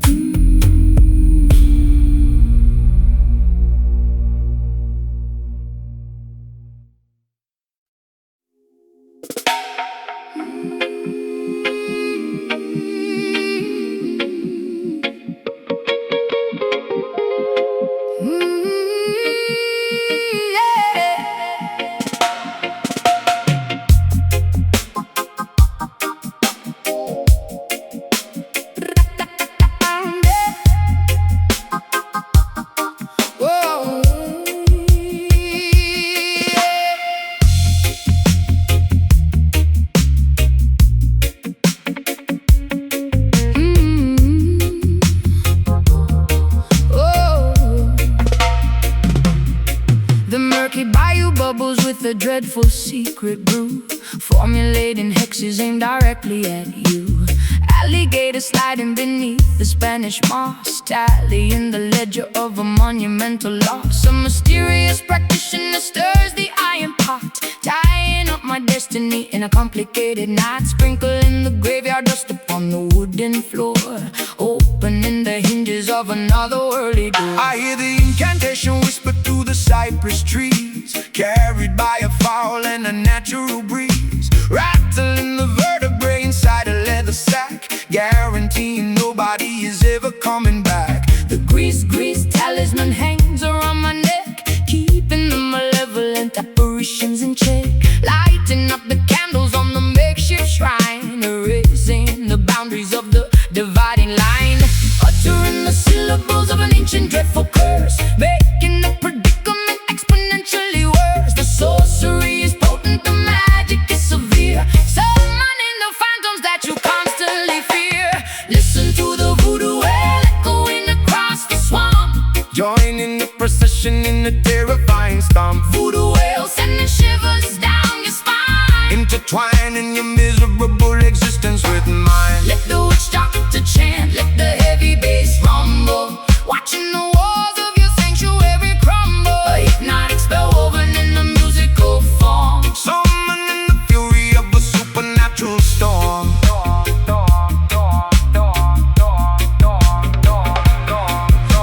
Mm. 'Cause Bubbles with a dreadful secret brew, formulating hexes aimed directly at you. Alligator sliding beneath the Spanish moss, tallying the ledger of a monumental loss. A mysterious practitioner stirs the iron pot, tying up my destiny in a complicated knot. Sprinkling the graveyard dust upon the wooden floor, opening the hinges of another worldly door. I hear the incantation whisper through the cypress trees, carried by a foul and a natural breeze, rattling the vertebrae inside a leather sack, guaranteeing nobody is ever coming back. The grease talisman hangs around my neck, keeping the malevolent apparitions in check. Lighting up the candles on the makeshift shrine, erasing the boundaries of the dividing line. Uttering the syllables of an ancient dreadful curse, making the predicament exponentially worse. The sorcery is potent, the magic is severe, summoning the phantoms that you constantly fear. Listen to the voodoo wail echoing across the swamp, Join in the procession in the terrifying stomp. voodoo wail sending shivers down your spine, Intertwining your miserable existence with mine. let the witch doctor chant, let the heavy bass rumble, watching the walls of your sanctuary crumble. A hypnotic spell woven in the musical form, Summoning the fury of a supernatural storm.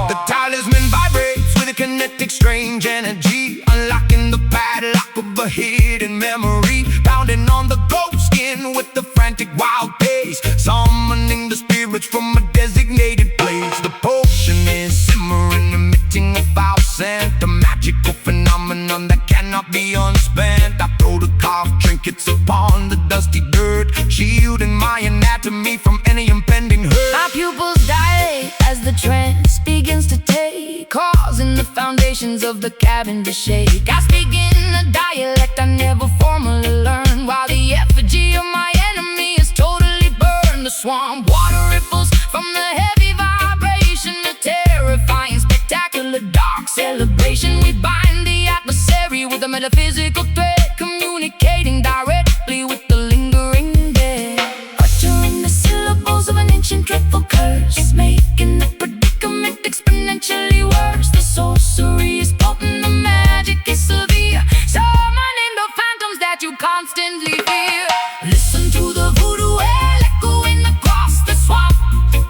The talisman vibrates with a kinetic strange energy, unlocking the padlock of a hidden memory, pounding on the ghost skin with the frantic wild pace, summoning the spirits from a designated place. The potion is simmering, emitting a foul scent, a magical phenomenon that cannot be unspent. I throw the carved trinkets upon the dusty dirt, shielding my anatomy from any impending hurt. my pupils dilate as the trance begins to take, causing the foundations of the cabin to shake. I speak in a dialect I never formally learned, while the effigy of my enemy is totally burned. The swamp water ripples from the heavy vibration, a terrifying, spectacular, dark celebration. We bind the adversary with a metaphysical thread, communicating directly with the lingering dead. Uttering the syllables of an ancient dreadful curse, making the predicament exponentially worse. The sorcery is potent, the magic is severe, summoning the phantoms that you constantly fear. Listen to the voodoo wail echoing across the swamp,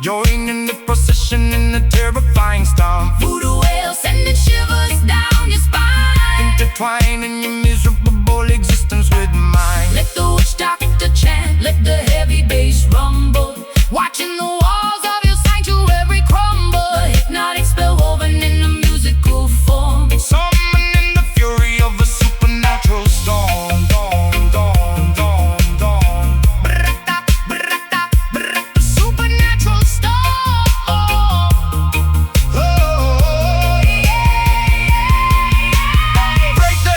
Join in the procession in the terrifying stomp. voodoo wail sending shivers down your spine. Intertwining your miserable existence with mine. Let the witch doctor chant, let the heavy bass rumble, watching the walls of your sanctuary crumble. A hypnotic spell woven in a musical form, Summoning the fury of a supernatural storm. brata, brata, brata, supernatural storm. Oh, yeah. Break the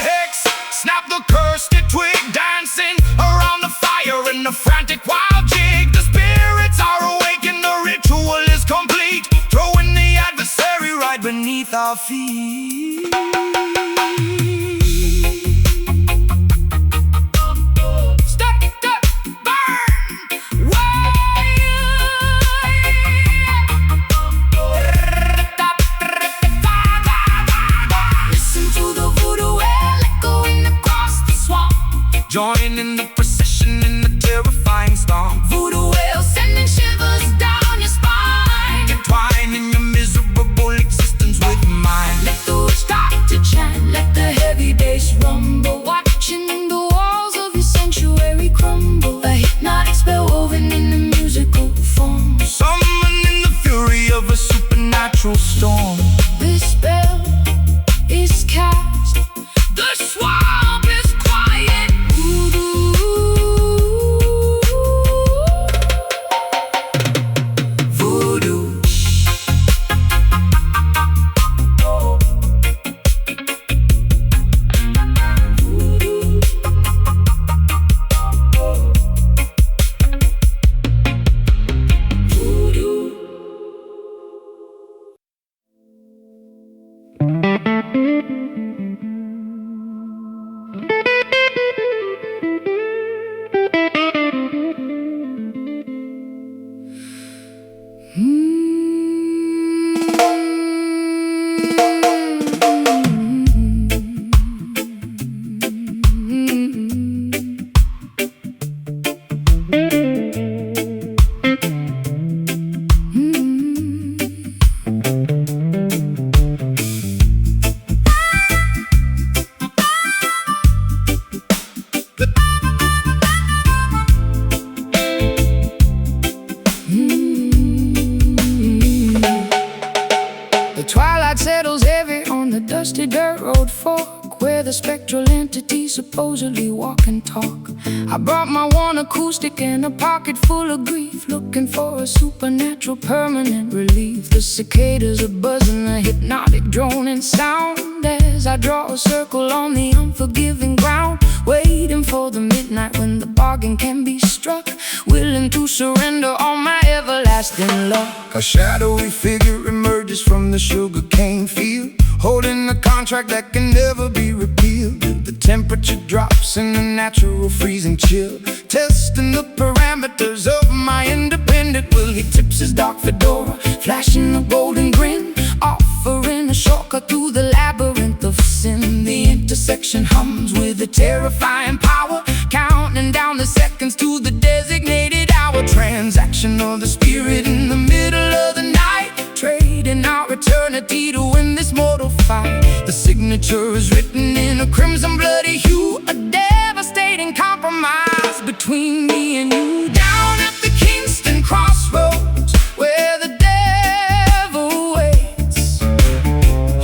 The twilight settles heavy on the dusty dirt road fork, where the spectral entities supposedly walk and talk. I brought my one acoustic and a pocket full of grief, looking for a supernatural permanent relief. The cicadas are buzzing, a hypnotic droning sound, as I draw a circle on the unforgiving ground, waiting for the midnight when the bargain can be struck, willing to surrender all my everlasting love. A shadowy figure emerges from the sugarcane field, holding a contract that can never be repealed. The temperature drops in a natural freezing chill, testing the parameters of my independent will. He tips his dark fedora, flashing a golden grin, offering a shortcut through the labyrinth of sin. The intersection hums with a terrifying power, counting down the seconds to the designated hour. Transaction of the spirit in the middle of the night, trading our eternity to win this mortal fight. The signature is written in a crimson bloody hue, a devastating compromise between me and you. Down at the Kingston crossroads, where the devil waits,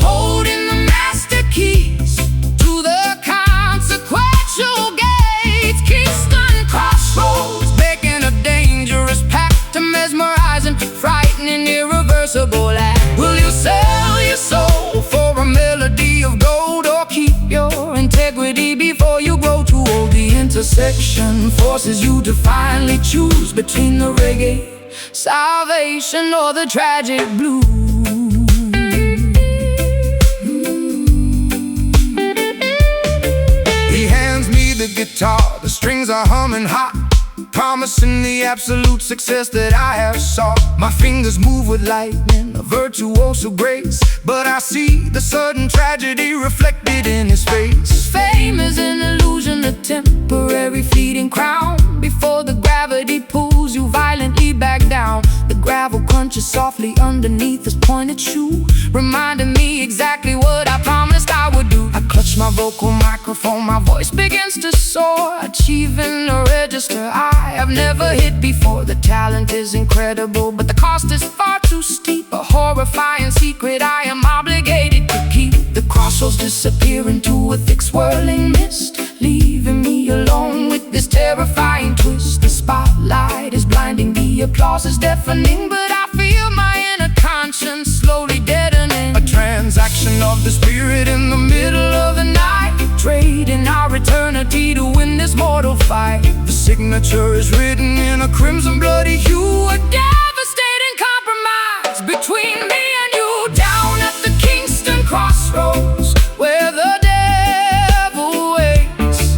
holding the master keys to the consequential gates. Kingston crossroads, making a dangerous pact, to mesmerizing, frightening, irreversible act. Will you sell your soul for a melody of gold, or keep your integrity before you grow too old? The intersection forces you to finally choose between the reggae salvation or the tragic blues. He hands me the guitar, the strings are humming hot, promising the absolute success that I have sought. My fingers move with lightning, a virtuoso grace, but I see the sudden tragedy reflected in his face. Fame is an illusion, a temporary fleeting crown, before the gravity pulls you violently back down. The gravel crunches softly underneath his pointed shoe, reminding me exactly what I promised I would do. I clutch my vocal microphone, my voice begins to soar, achieving a register I have never hit before. The talent is incredible, but the cost is far too steep, a horrifying secret I am obligated to keep. The crossroads disappear into a thick swirling mist, leaving me alone with this terrifying twist. The spotlight is blinding, the applause is deafening, but I feel my inner conscience slowly deadening. A transaction of the spirit in the middle of the night, trading our eternity to win this mortal fight. the signature is written in a crimson bloody hue, A devastating compromise between me and you. Down at the Kingston crossroads, where the devil waits,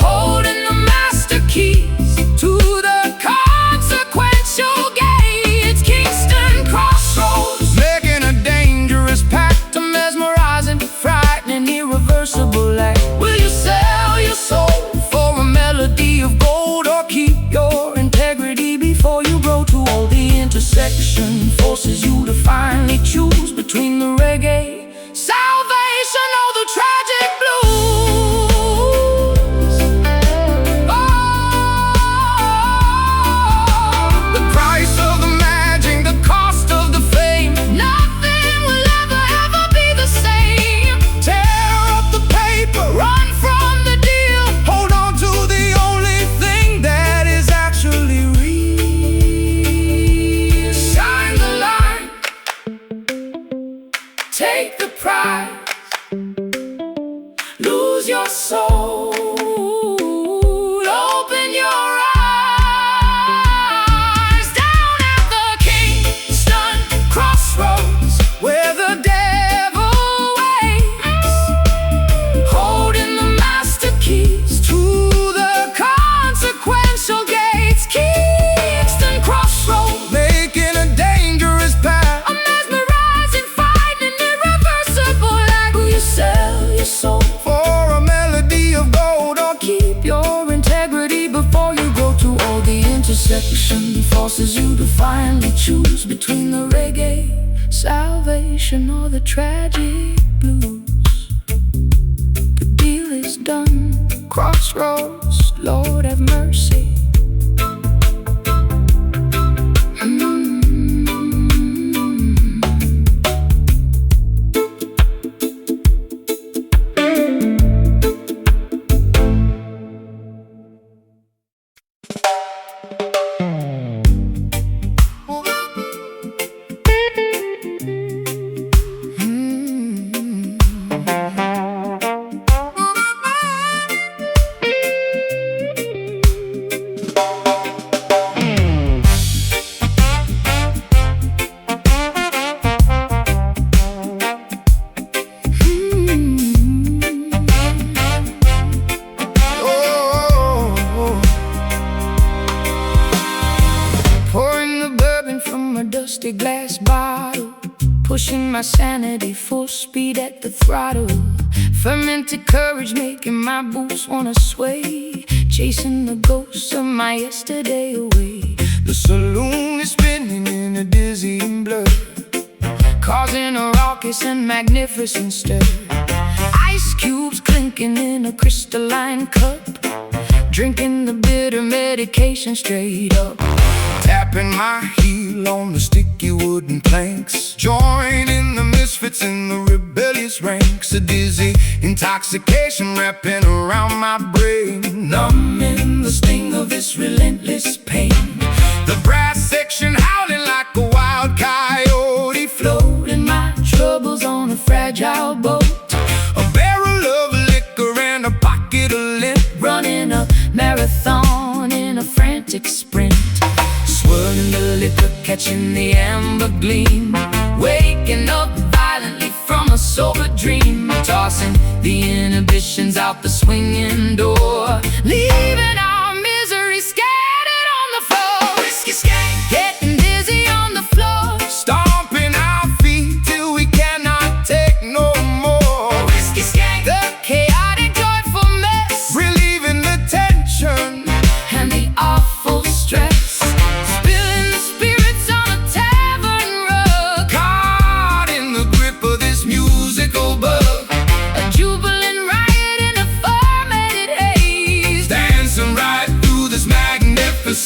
holding the master keys to the consequential gates. Kingston crossroads, making a dangerous pact, to mesmerizing, frightening, irreversible act. Will you sell your soul for a melody of gold, or keep your integrity before you grow section forces you to finally choose between the reggae salvation or the tragic blues. The deal is done, crossroads, Lord have mercy. Dusty glass bottle, pushing my sanity full speed at the throttle. Fermented courage making my boots wanna sway, chasing the ghosts of my yesterday away. The saloon is spinning in a dizzying blur, causing a raucous and magnificent stir. Ice cubes clinking in a crystalline cup, drinking the bitter medication straight up. Tapping my heel on the sticky wooden planks, joining the misfits in the rebellious ranks. A dizzy intoxication wrapping around my brain, numbing the sting of this relentless pain. The brass section howling like a wild coyote, floating my troubles on a fragile boat. A barrel of liquor and a pocket of lint, running a marathon in a frantic sprint. Swirling the liquor, catching the amber gleam, waking up violently from a sober dream. Tossing the inhibitions out the swinging door, leaving our misery scattered on the floor. Whiskey skank, getting dizzy on the floor, stomping our feet till we cannot take no more. Whiskey skank, the chaotic joyful mess, relieving the tension and the awful stress.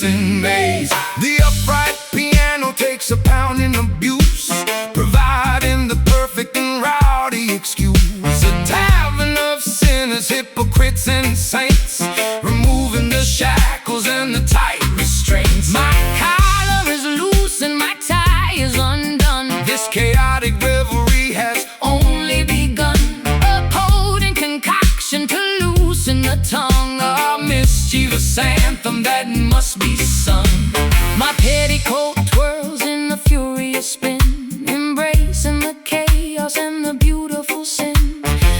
Maze. The upright piano takes a pounding abuse, providing the perfect and rowdy excuse. A tavern of sinners, hypocrites and saints, removing the shackles and the tight restraints. My collar is loose and my tie is undone. This chaotic revelry has only begun. A potent concoction to loosen the tongue, a mischievous anthem that must be sung. My petticoat twirls in the furious spin, embracing the chaos and the beautiful sin.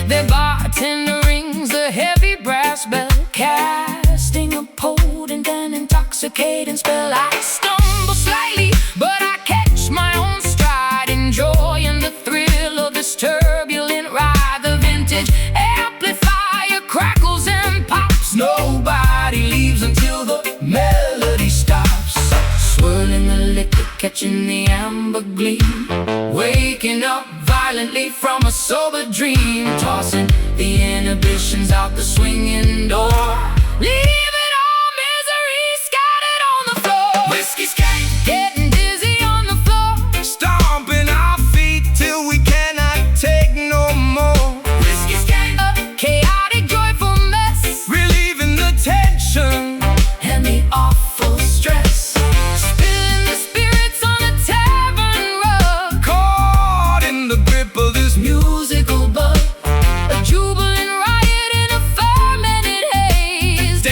Their bartender rings the heavy brass bell, casting a potent and intoxicating spell. I stumble slightly, but I catch my own stride, enjoying the thrill of this turbulent ride. The vintage amplifier crackles and pops, nobody leaves until the melody stops. Swirling the liquor, catching the amber gleam, waking up violently from a sober dream. Tossing the inhibitions out the swinging door, leaving all misery scattered on the floor. Whiskey skank, getting dizzy on the floor, stomping our feet till we cannot take no more. Whiskey skank, a chaotic joyful mess, relieving the tension and the awful stress. Spilling the spirits on a tavern rug, caught in the grip of this musical bug. A jubilant riot in a fermented haze,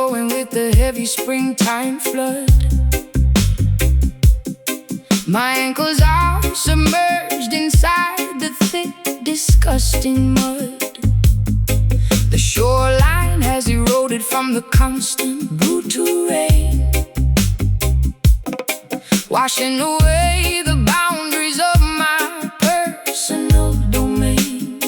flowing with the heavy springtime flood. My ankles are submerged inside the thick, disgusting mud. The shoreline has eroded from the constant, brutal rain, washing away the boundaries of my personal domain.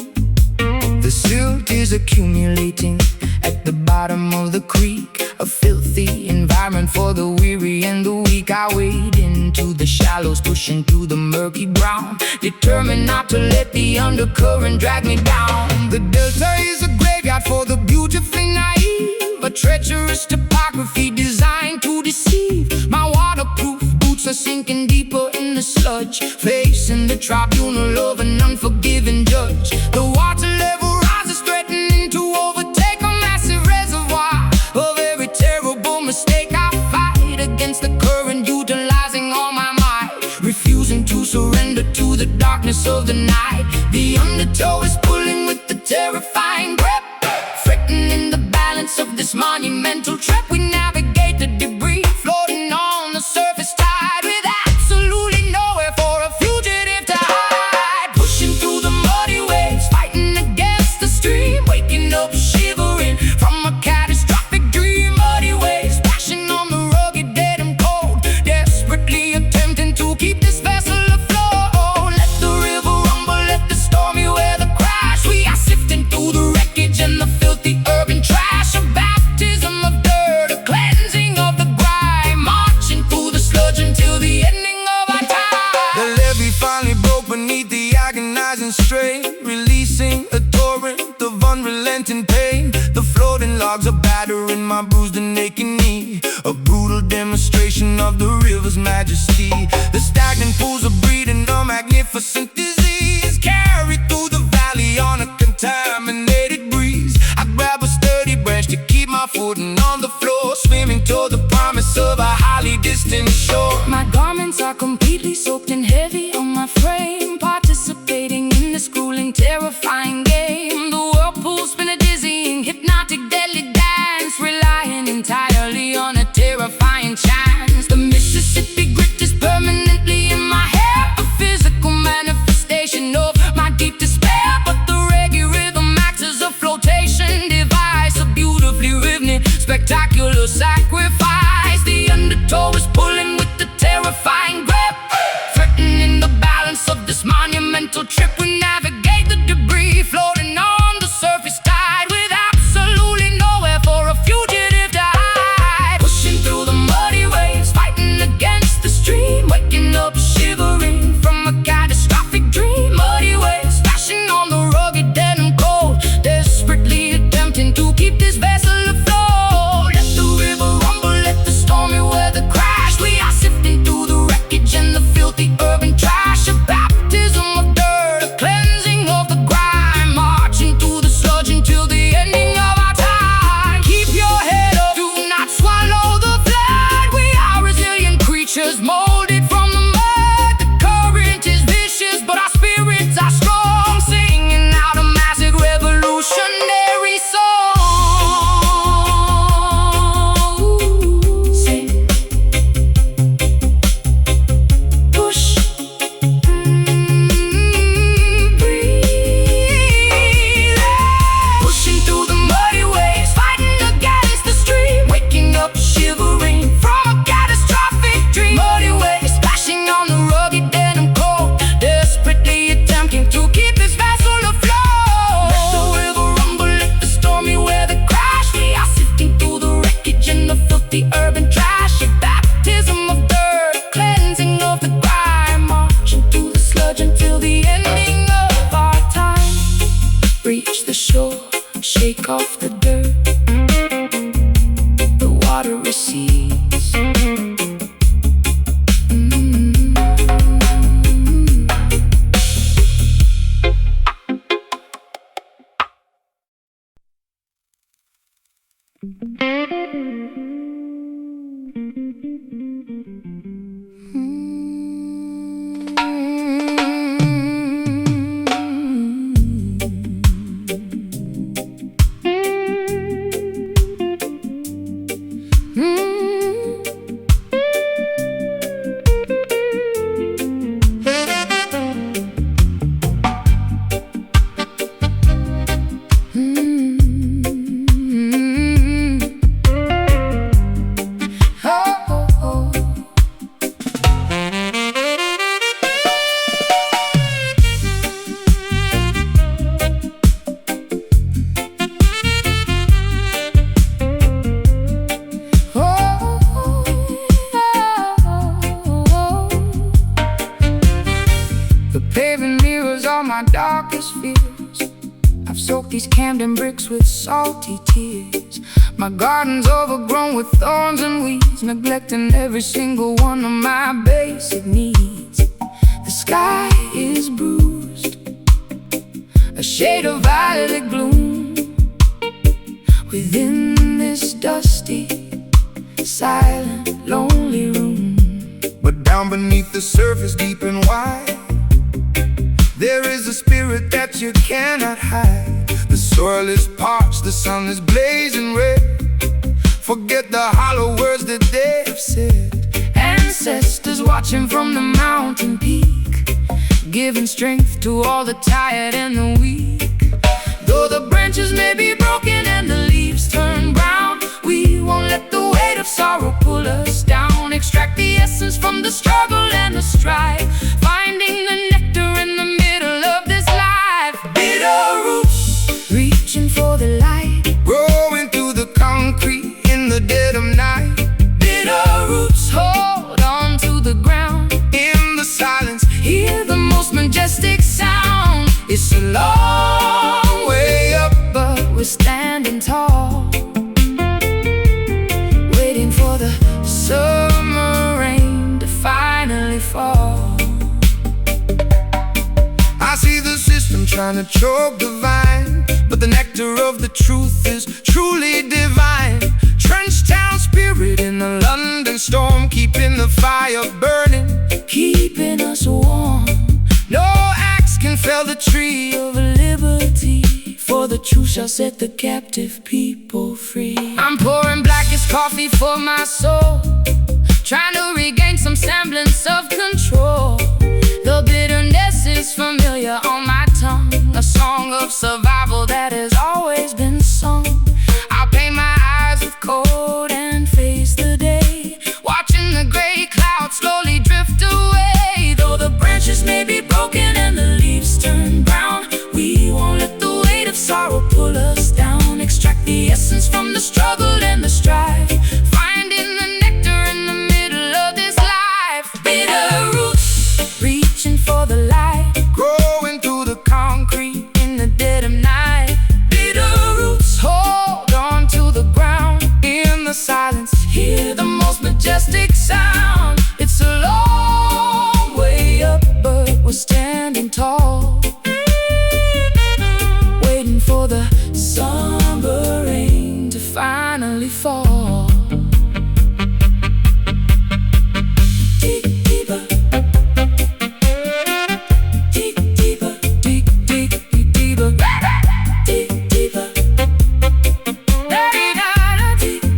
The silt is accumulating at the bottom of the creek, a filthy environment for the weary and the weak. I wade into the shallows, pushing through the murky brown, determined not to let the undercurrent drag me down. The delta is a graveyard for the beautifully naive, a treacherous topography designed to deceive. My waterproof boots are sinking deeper in the sludge, facing the tribunal of an unforgiving judge. The water level rises, threatening to overtake a massive reservoir of every terrible mistake. I fight against the current, utilizing all my might, refusing to surrender to the darkness of the night. The undertow is pulling with the terrifying grip, threatening the balance of this monumental trip. We navigate the debris, floating on the surface tide, with absolutely nowhere for a fugitive to hide. Pushing through the muddy waves, fighting against the stream, waking up shivering from a catastrophic dream. Muddy waves splashing on the rugged, dead and cold, desperately attempting to keep this vessel afloat. Let the river rumble, let the stormy weather crash. We are sifting through the wreckage and the filthy urban trash. A baptism of dirt, a cleansing of the grime, marching through the sludge until the ending of our time. The levee finally broke beneath the agonizing strain, releasing a torrent of unrelenting pain. The floating logs are battering my bruised and aching knee, a brutal demonstration of the river's majesty. The stagnant pools are breeding a magnificent disease, carried through the valley on a contaminated breeze. I grab a sturdy branch to keep my footing on the floor, swimming toward the promise of a highly distant shore. My garments are completely soaked and heavy on my frame, participating in this grueling, terrifying game. The whirlpool spin a dizzying, hypnotic, deadly dance, relying entirely on a terrifying chance. The Mississippi grit is permanently in my hair, a physical manifestation of my deep despair. But the reggae rhythm acts as a flotation device, a beautifully rhythmic, spectacular sacrifice. The undertow is pulling with the terrifying grip, threatening the balance of this monumental trip. We navigate the debris, floating on the surface tide, with absolutely nowhere for a fugitive to hide. Pushing through the muddy waves, fighting against the stream, waking up shivering from a catastrophic dream. Muddy waves splashing on the rugged, dead and cold, desperately attempting to keep this vessel afloat. Let the river rumble, let the stormy weather crash. We are sifting through the wreckage and the filthy urban trash. A baptism of dirt, a cleansing of the grime, marching through the sludge until the ending of our time. Keep your head up, do not swallow the flood. We are resilient creatures, molded from the mud. The current is vicious, but our spirits are strong, singing out a massive revolutionary song. Sing, push, breathe. Pushing through the muddy waves, fighting against the stream, waking up shivering from a catastrophic dream. Muddy waves splashing on the rugged, dead and cold, desperately attempting to keep this vessel afloat. Let the river rumble, let the stormy weather crash. We are sifting through the wreckage and the filthy urban trash. A baptism of dirt, cleansing of the grime, marching through the sludge until the ending of our time. Reach the shore, shake off the dirt, the water recedes. Paving mirrors are my darkest fears. I've soaked these Camden bricks with salty tears. My garden's overgrown with thorns and weeds, neglecting every single one of my basic needs. The sky is bruised, a shade of violet gloom, within this dusty, silent, lonely room. But down beneath the surface, deep and wide, there is a spirit that you cannot hide. The soil is parched, the sun is blazing red. Forget the hollow words that they have said. Ancestors watching from the mountain peak, giving strength to all the tired and the weak. Though the branches may be broken and the leaves turn brown, we won't let the weight of sorrow pull us down. Extract the essence from the struggle and the strife, finding the nectar in the middle of this life. Bitter roots, reaching for the light, growing through the concrete in the dead of night. Bitter roots, hold on to the ground. In the silence, hear the most majestic sound. It's a long way up, but we're standing tall, waiting for the summer rain to finally fall. I see the system trying to choke the vine, but the nectar of the truth is truly divine. Trench town spirit in the London storm, keeping the fire burning, keeping us warm. No axe can fell the tree of liberty, for the truth shall set the captive people free. I'm pouring blackest coffee for my soul, trying to regain some semblance of control. The bitterness is familiar on my tongue, a song of survival that has always been sung. I'll paint my eyes with cold and face the day, watching the gray clouds slowly drift away. Though the branches may be broken and the leaves turn brown, we won't let the weight of sorrow pull us down. Extract the essence from the struggle and the strife, finding the nectar in the middle of this life. Bitter roots, reaching for the light, growing through the concrete in the dead of night. Bitter roots, hold on to the ground. In the silence, hear the most majestic sound. It's a long way up, but we're standing tall, waiting for the summer rain to finally fall. Diva, Diva, Diva,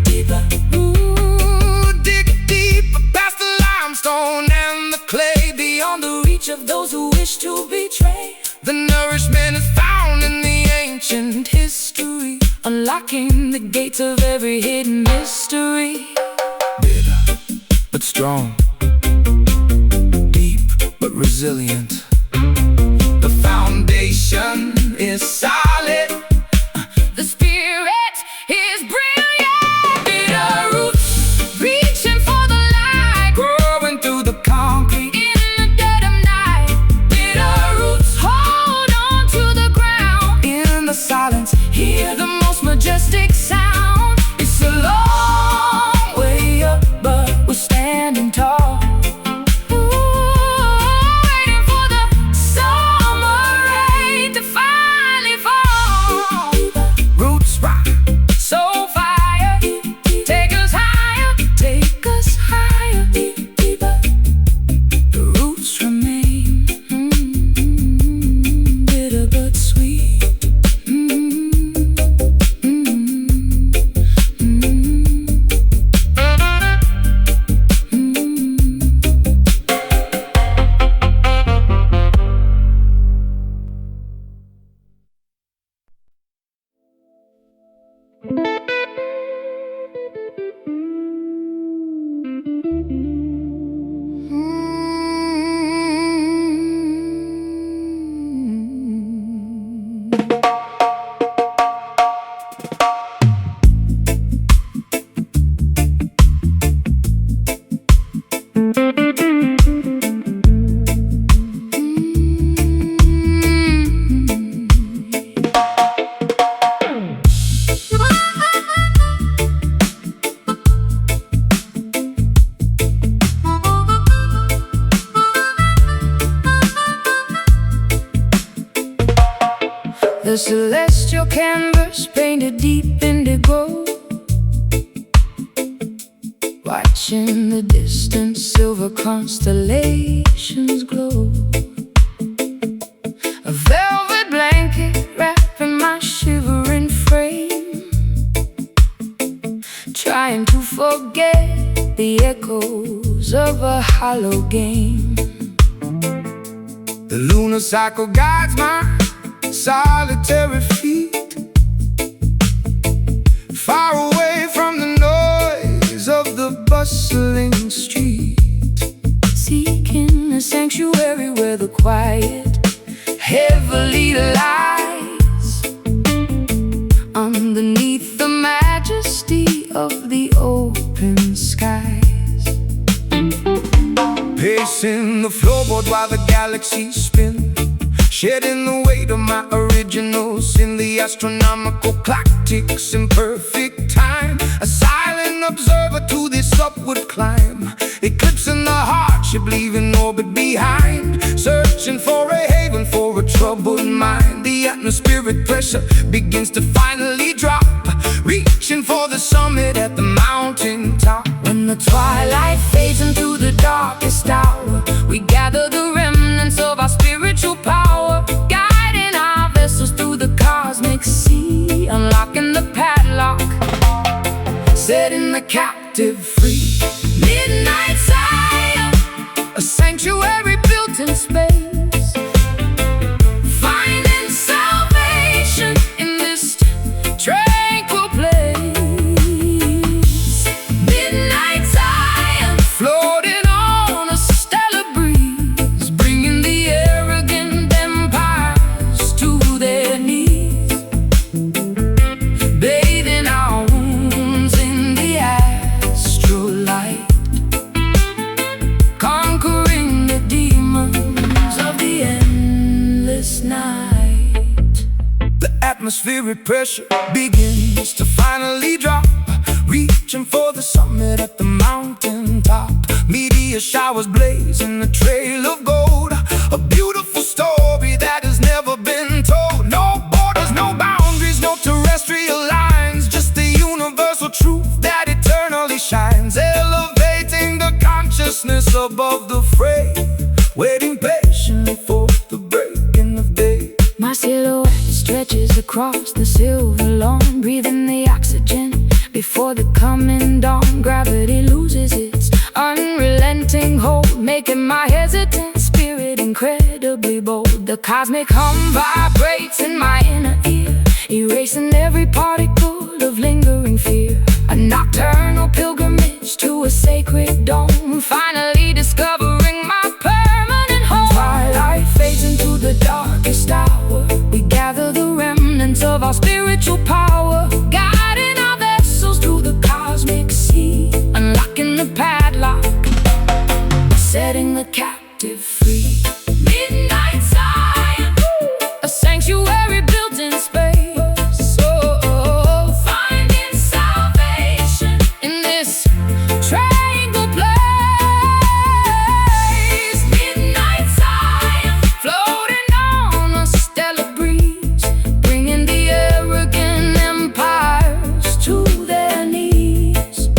Diva. ooh, dig deep past the limestone and the clay, Beyond the reach of those who wish to betray. the nourishment is found in the ancient history, unlocking the gates of every hidden mystery. bitter but strong, deep but resilient. The foundation is solid, The spirit is brilliant. Bitter roots, reaching for the light, growing through the concrete in the dead of night. Bitter roots, hold on to the ground. in the silence, Hear the most majestic sound. It's a long way up, but we're standing tall, waiting for the summer rain to finally fall. a celestial canvas painted deep indigo, watching the distant silver constellations glow. A velvet blanket wrapping my shivering frame, trying to forget the echoes of a hollow game. The lunar cycle guides my solitary feet, far away from the noise of the bustling street, seeking a sanctuary where the quiet heavily lies, underneath the majesty of the open skies. Pacing the floorboard while the galaxies spin, shedding the weight of my originals in the astronomical clock ticks in perfect time. A silent observer to this upward climb, eclipsing the hardship, leaving orbit behind, searching for a haven for a troubled mind. The atmospheric pressure begins to finally drop, reaching for the summit at the mountain top. When the twilight fades into the darkest hour, we gather the remnants of our spiritual power, guiding our vessels through the cosmic sea, unlocking the padlock, setting the captive free. Midnight Zion, A sanctuary built in space, finding salvation in this tranquil place. Midnight Zion, floating on a stellar breeze, bringing the arrogant empires to their knees, bathing our wounds in the astral light, conquering the demons of the endless night. the atmospheric pressure begins to finally drop, reaching for the summit at the mountain top. Meteor showers blaze in the trail of gold, a beautiful story that has never been told. No borders, no boundaries, no terrestrial lines, just the universal truth that eternally shines, elevating the consciousness above the fray, waiting patiently for the breaking of day. My silhouette stretches across the silver lawn, breathing the oxygen before the coming dawn. Gravity loses its unrelenting hold, making my hesitant spirit incredibly bold. The cosmic hum vibrates in my inner ear, erasing every particle of lingering fear. A nocturnal pilgrimage to a sacred dome, finally discovering my permanent home. Twilight fades into the darkest hour, we gather the remnants of our spiritual power, guiding our vessels through the cosmic sea, unlocking the padlock, setting the captive free. Midnight Zion, a sanctuary built in space, oh, finding salvation in this tranquil place. Midnight Zion, floating on a stellar breeze, bringing the arrogant empires to their knees,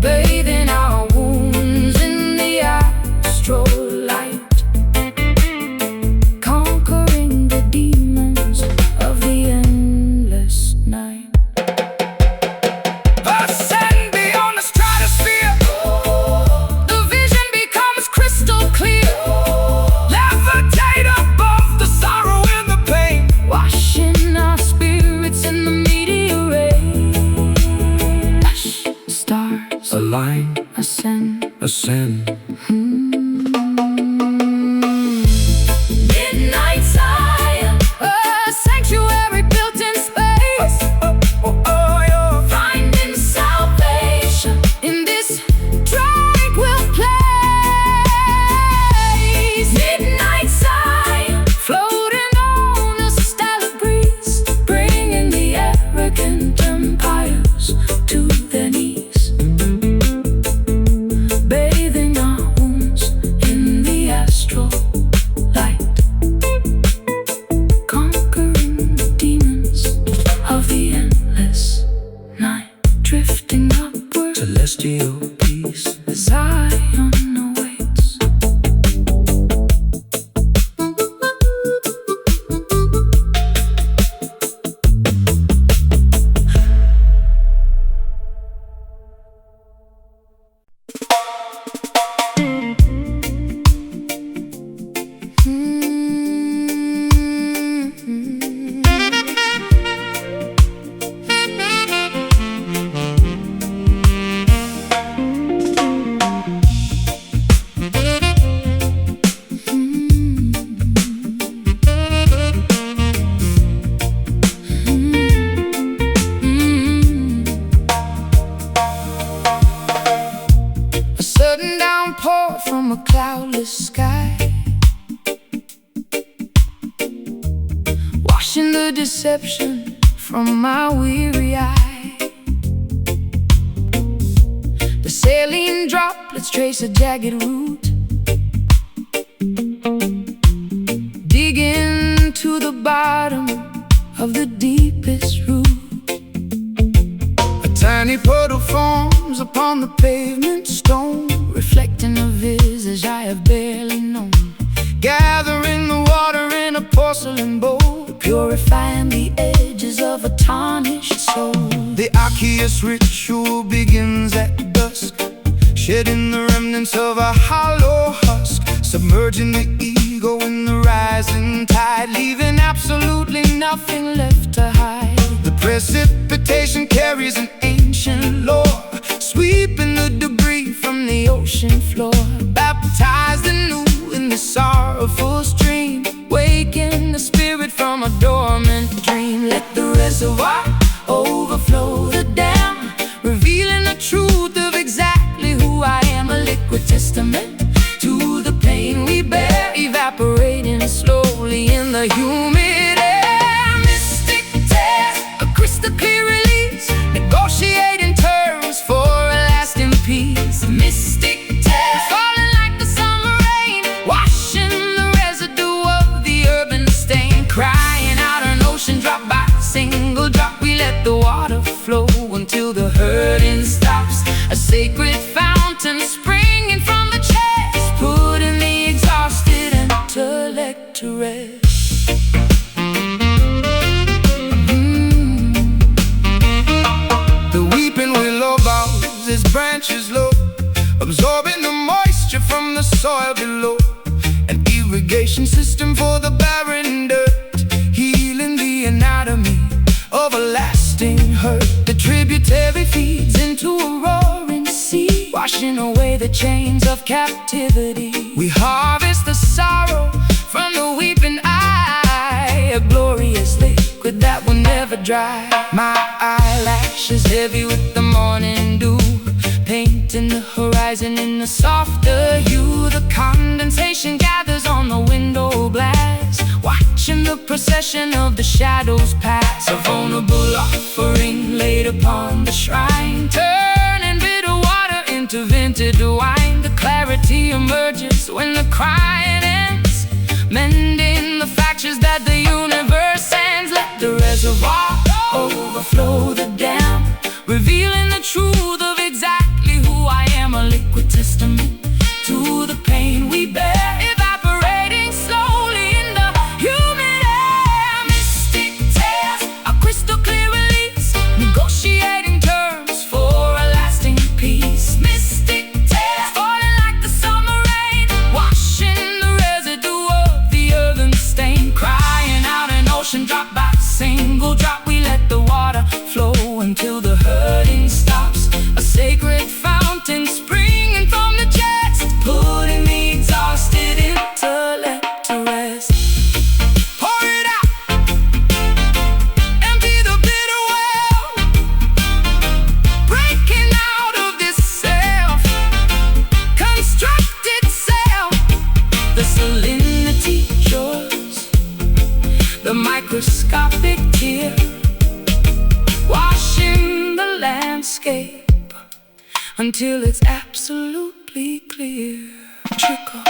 bathing our wounds in the astral light, conquering the demons of the endless night. Ascend beyond the stratosphere, The vision becomes crystal clear, levitate above the sorrow and the pain, washing our spirits in the meteor rain. Hush, stars align, ascend. ascend. Midnight Zion, a sanctuary built in space, finding salvation in this tranquil place. Midnight Zion, floating on a stellar breeze, bringing the arrogant empires to their knees, bathing our wounds celestial peace. Zion awaits. From a cloudless sky, washing the deception from my weary eye. The saline droplets trace a jagged route, digging to the bottom of the deepest root. A tiny puddle forms upon the pavement stone, reflecting a visage I have barely known. Gathering the water in a porcelain bowl, purifying the edges of a tarnished soul. the Arceus ritual begins at dusk, shedding the remnants of a hollow husk, submerging the ego in the rising tide, leaving absolutely nothing left to hide. The precipitation carries an ancient lore, sweeping the debris from the ocean floor. Baptized anew in the sorrowful stream, waking the spirit from a dormant dream. Let the reservoir overflow the dam, revealing the truth of exactly who I am. A liquid testament to the pain we bear, evaporating slowly in the humid air. Mystic tears, a crystal clear release, negotiating terms for a lasting peace. Mystic tears, falling like the summer rain, washing the residue of the urban stain. Crying out an ocean drop by single drop, we let the water flow until the hurting stops. A sacred fountain springing from the chest, putting the exhausted intellect to rest. The weeping willow bows its branches low, absorbing the moisture from the soil below. An irrigation system for the barren dirt, healing the anatomy of a lasting hurt. The tributary feeds into a roaring sea, Washing away the chains of captivity. we harvest the sorrow From the weeping eye, a glorious liquid that will never dry. my Eyelashes heavy with the morning dew, painting the horizon in a softer hue. The condensation gathers on the window glass, watching the procession of the shadows pass. a vulnerable offering laid upon the shrine, Turning bitter water into vintage wine. The clarity emerges when the crying ends, mending the fractures that the universe sends. Let the reservoir overflow the dam, revealing the truth of exactly who I am. A liquid testament to the pain we bear, evaporating slowly in the humid air. Mystic tears, a crystal clear release, negotiating terms for a lasting peace. Mystic tears, falling like the summer rain, washing the residue of the earthen stain. Crying out an ocean drop by single drop, we let the water flow until the hurting stops. A sacred fountain springing from the chest, putting the exhausted intellect to rest. pour it out, empty the bitter well, Breaking out of this self-constructed self. The salinity yours, the microscopic tear, washing the landscape until it's absolutely clear. Trickle,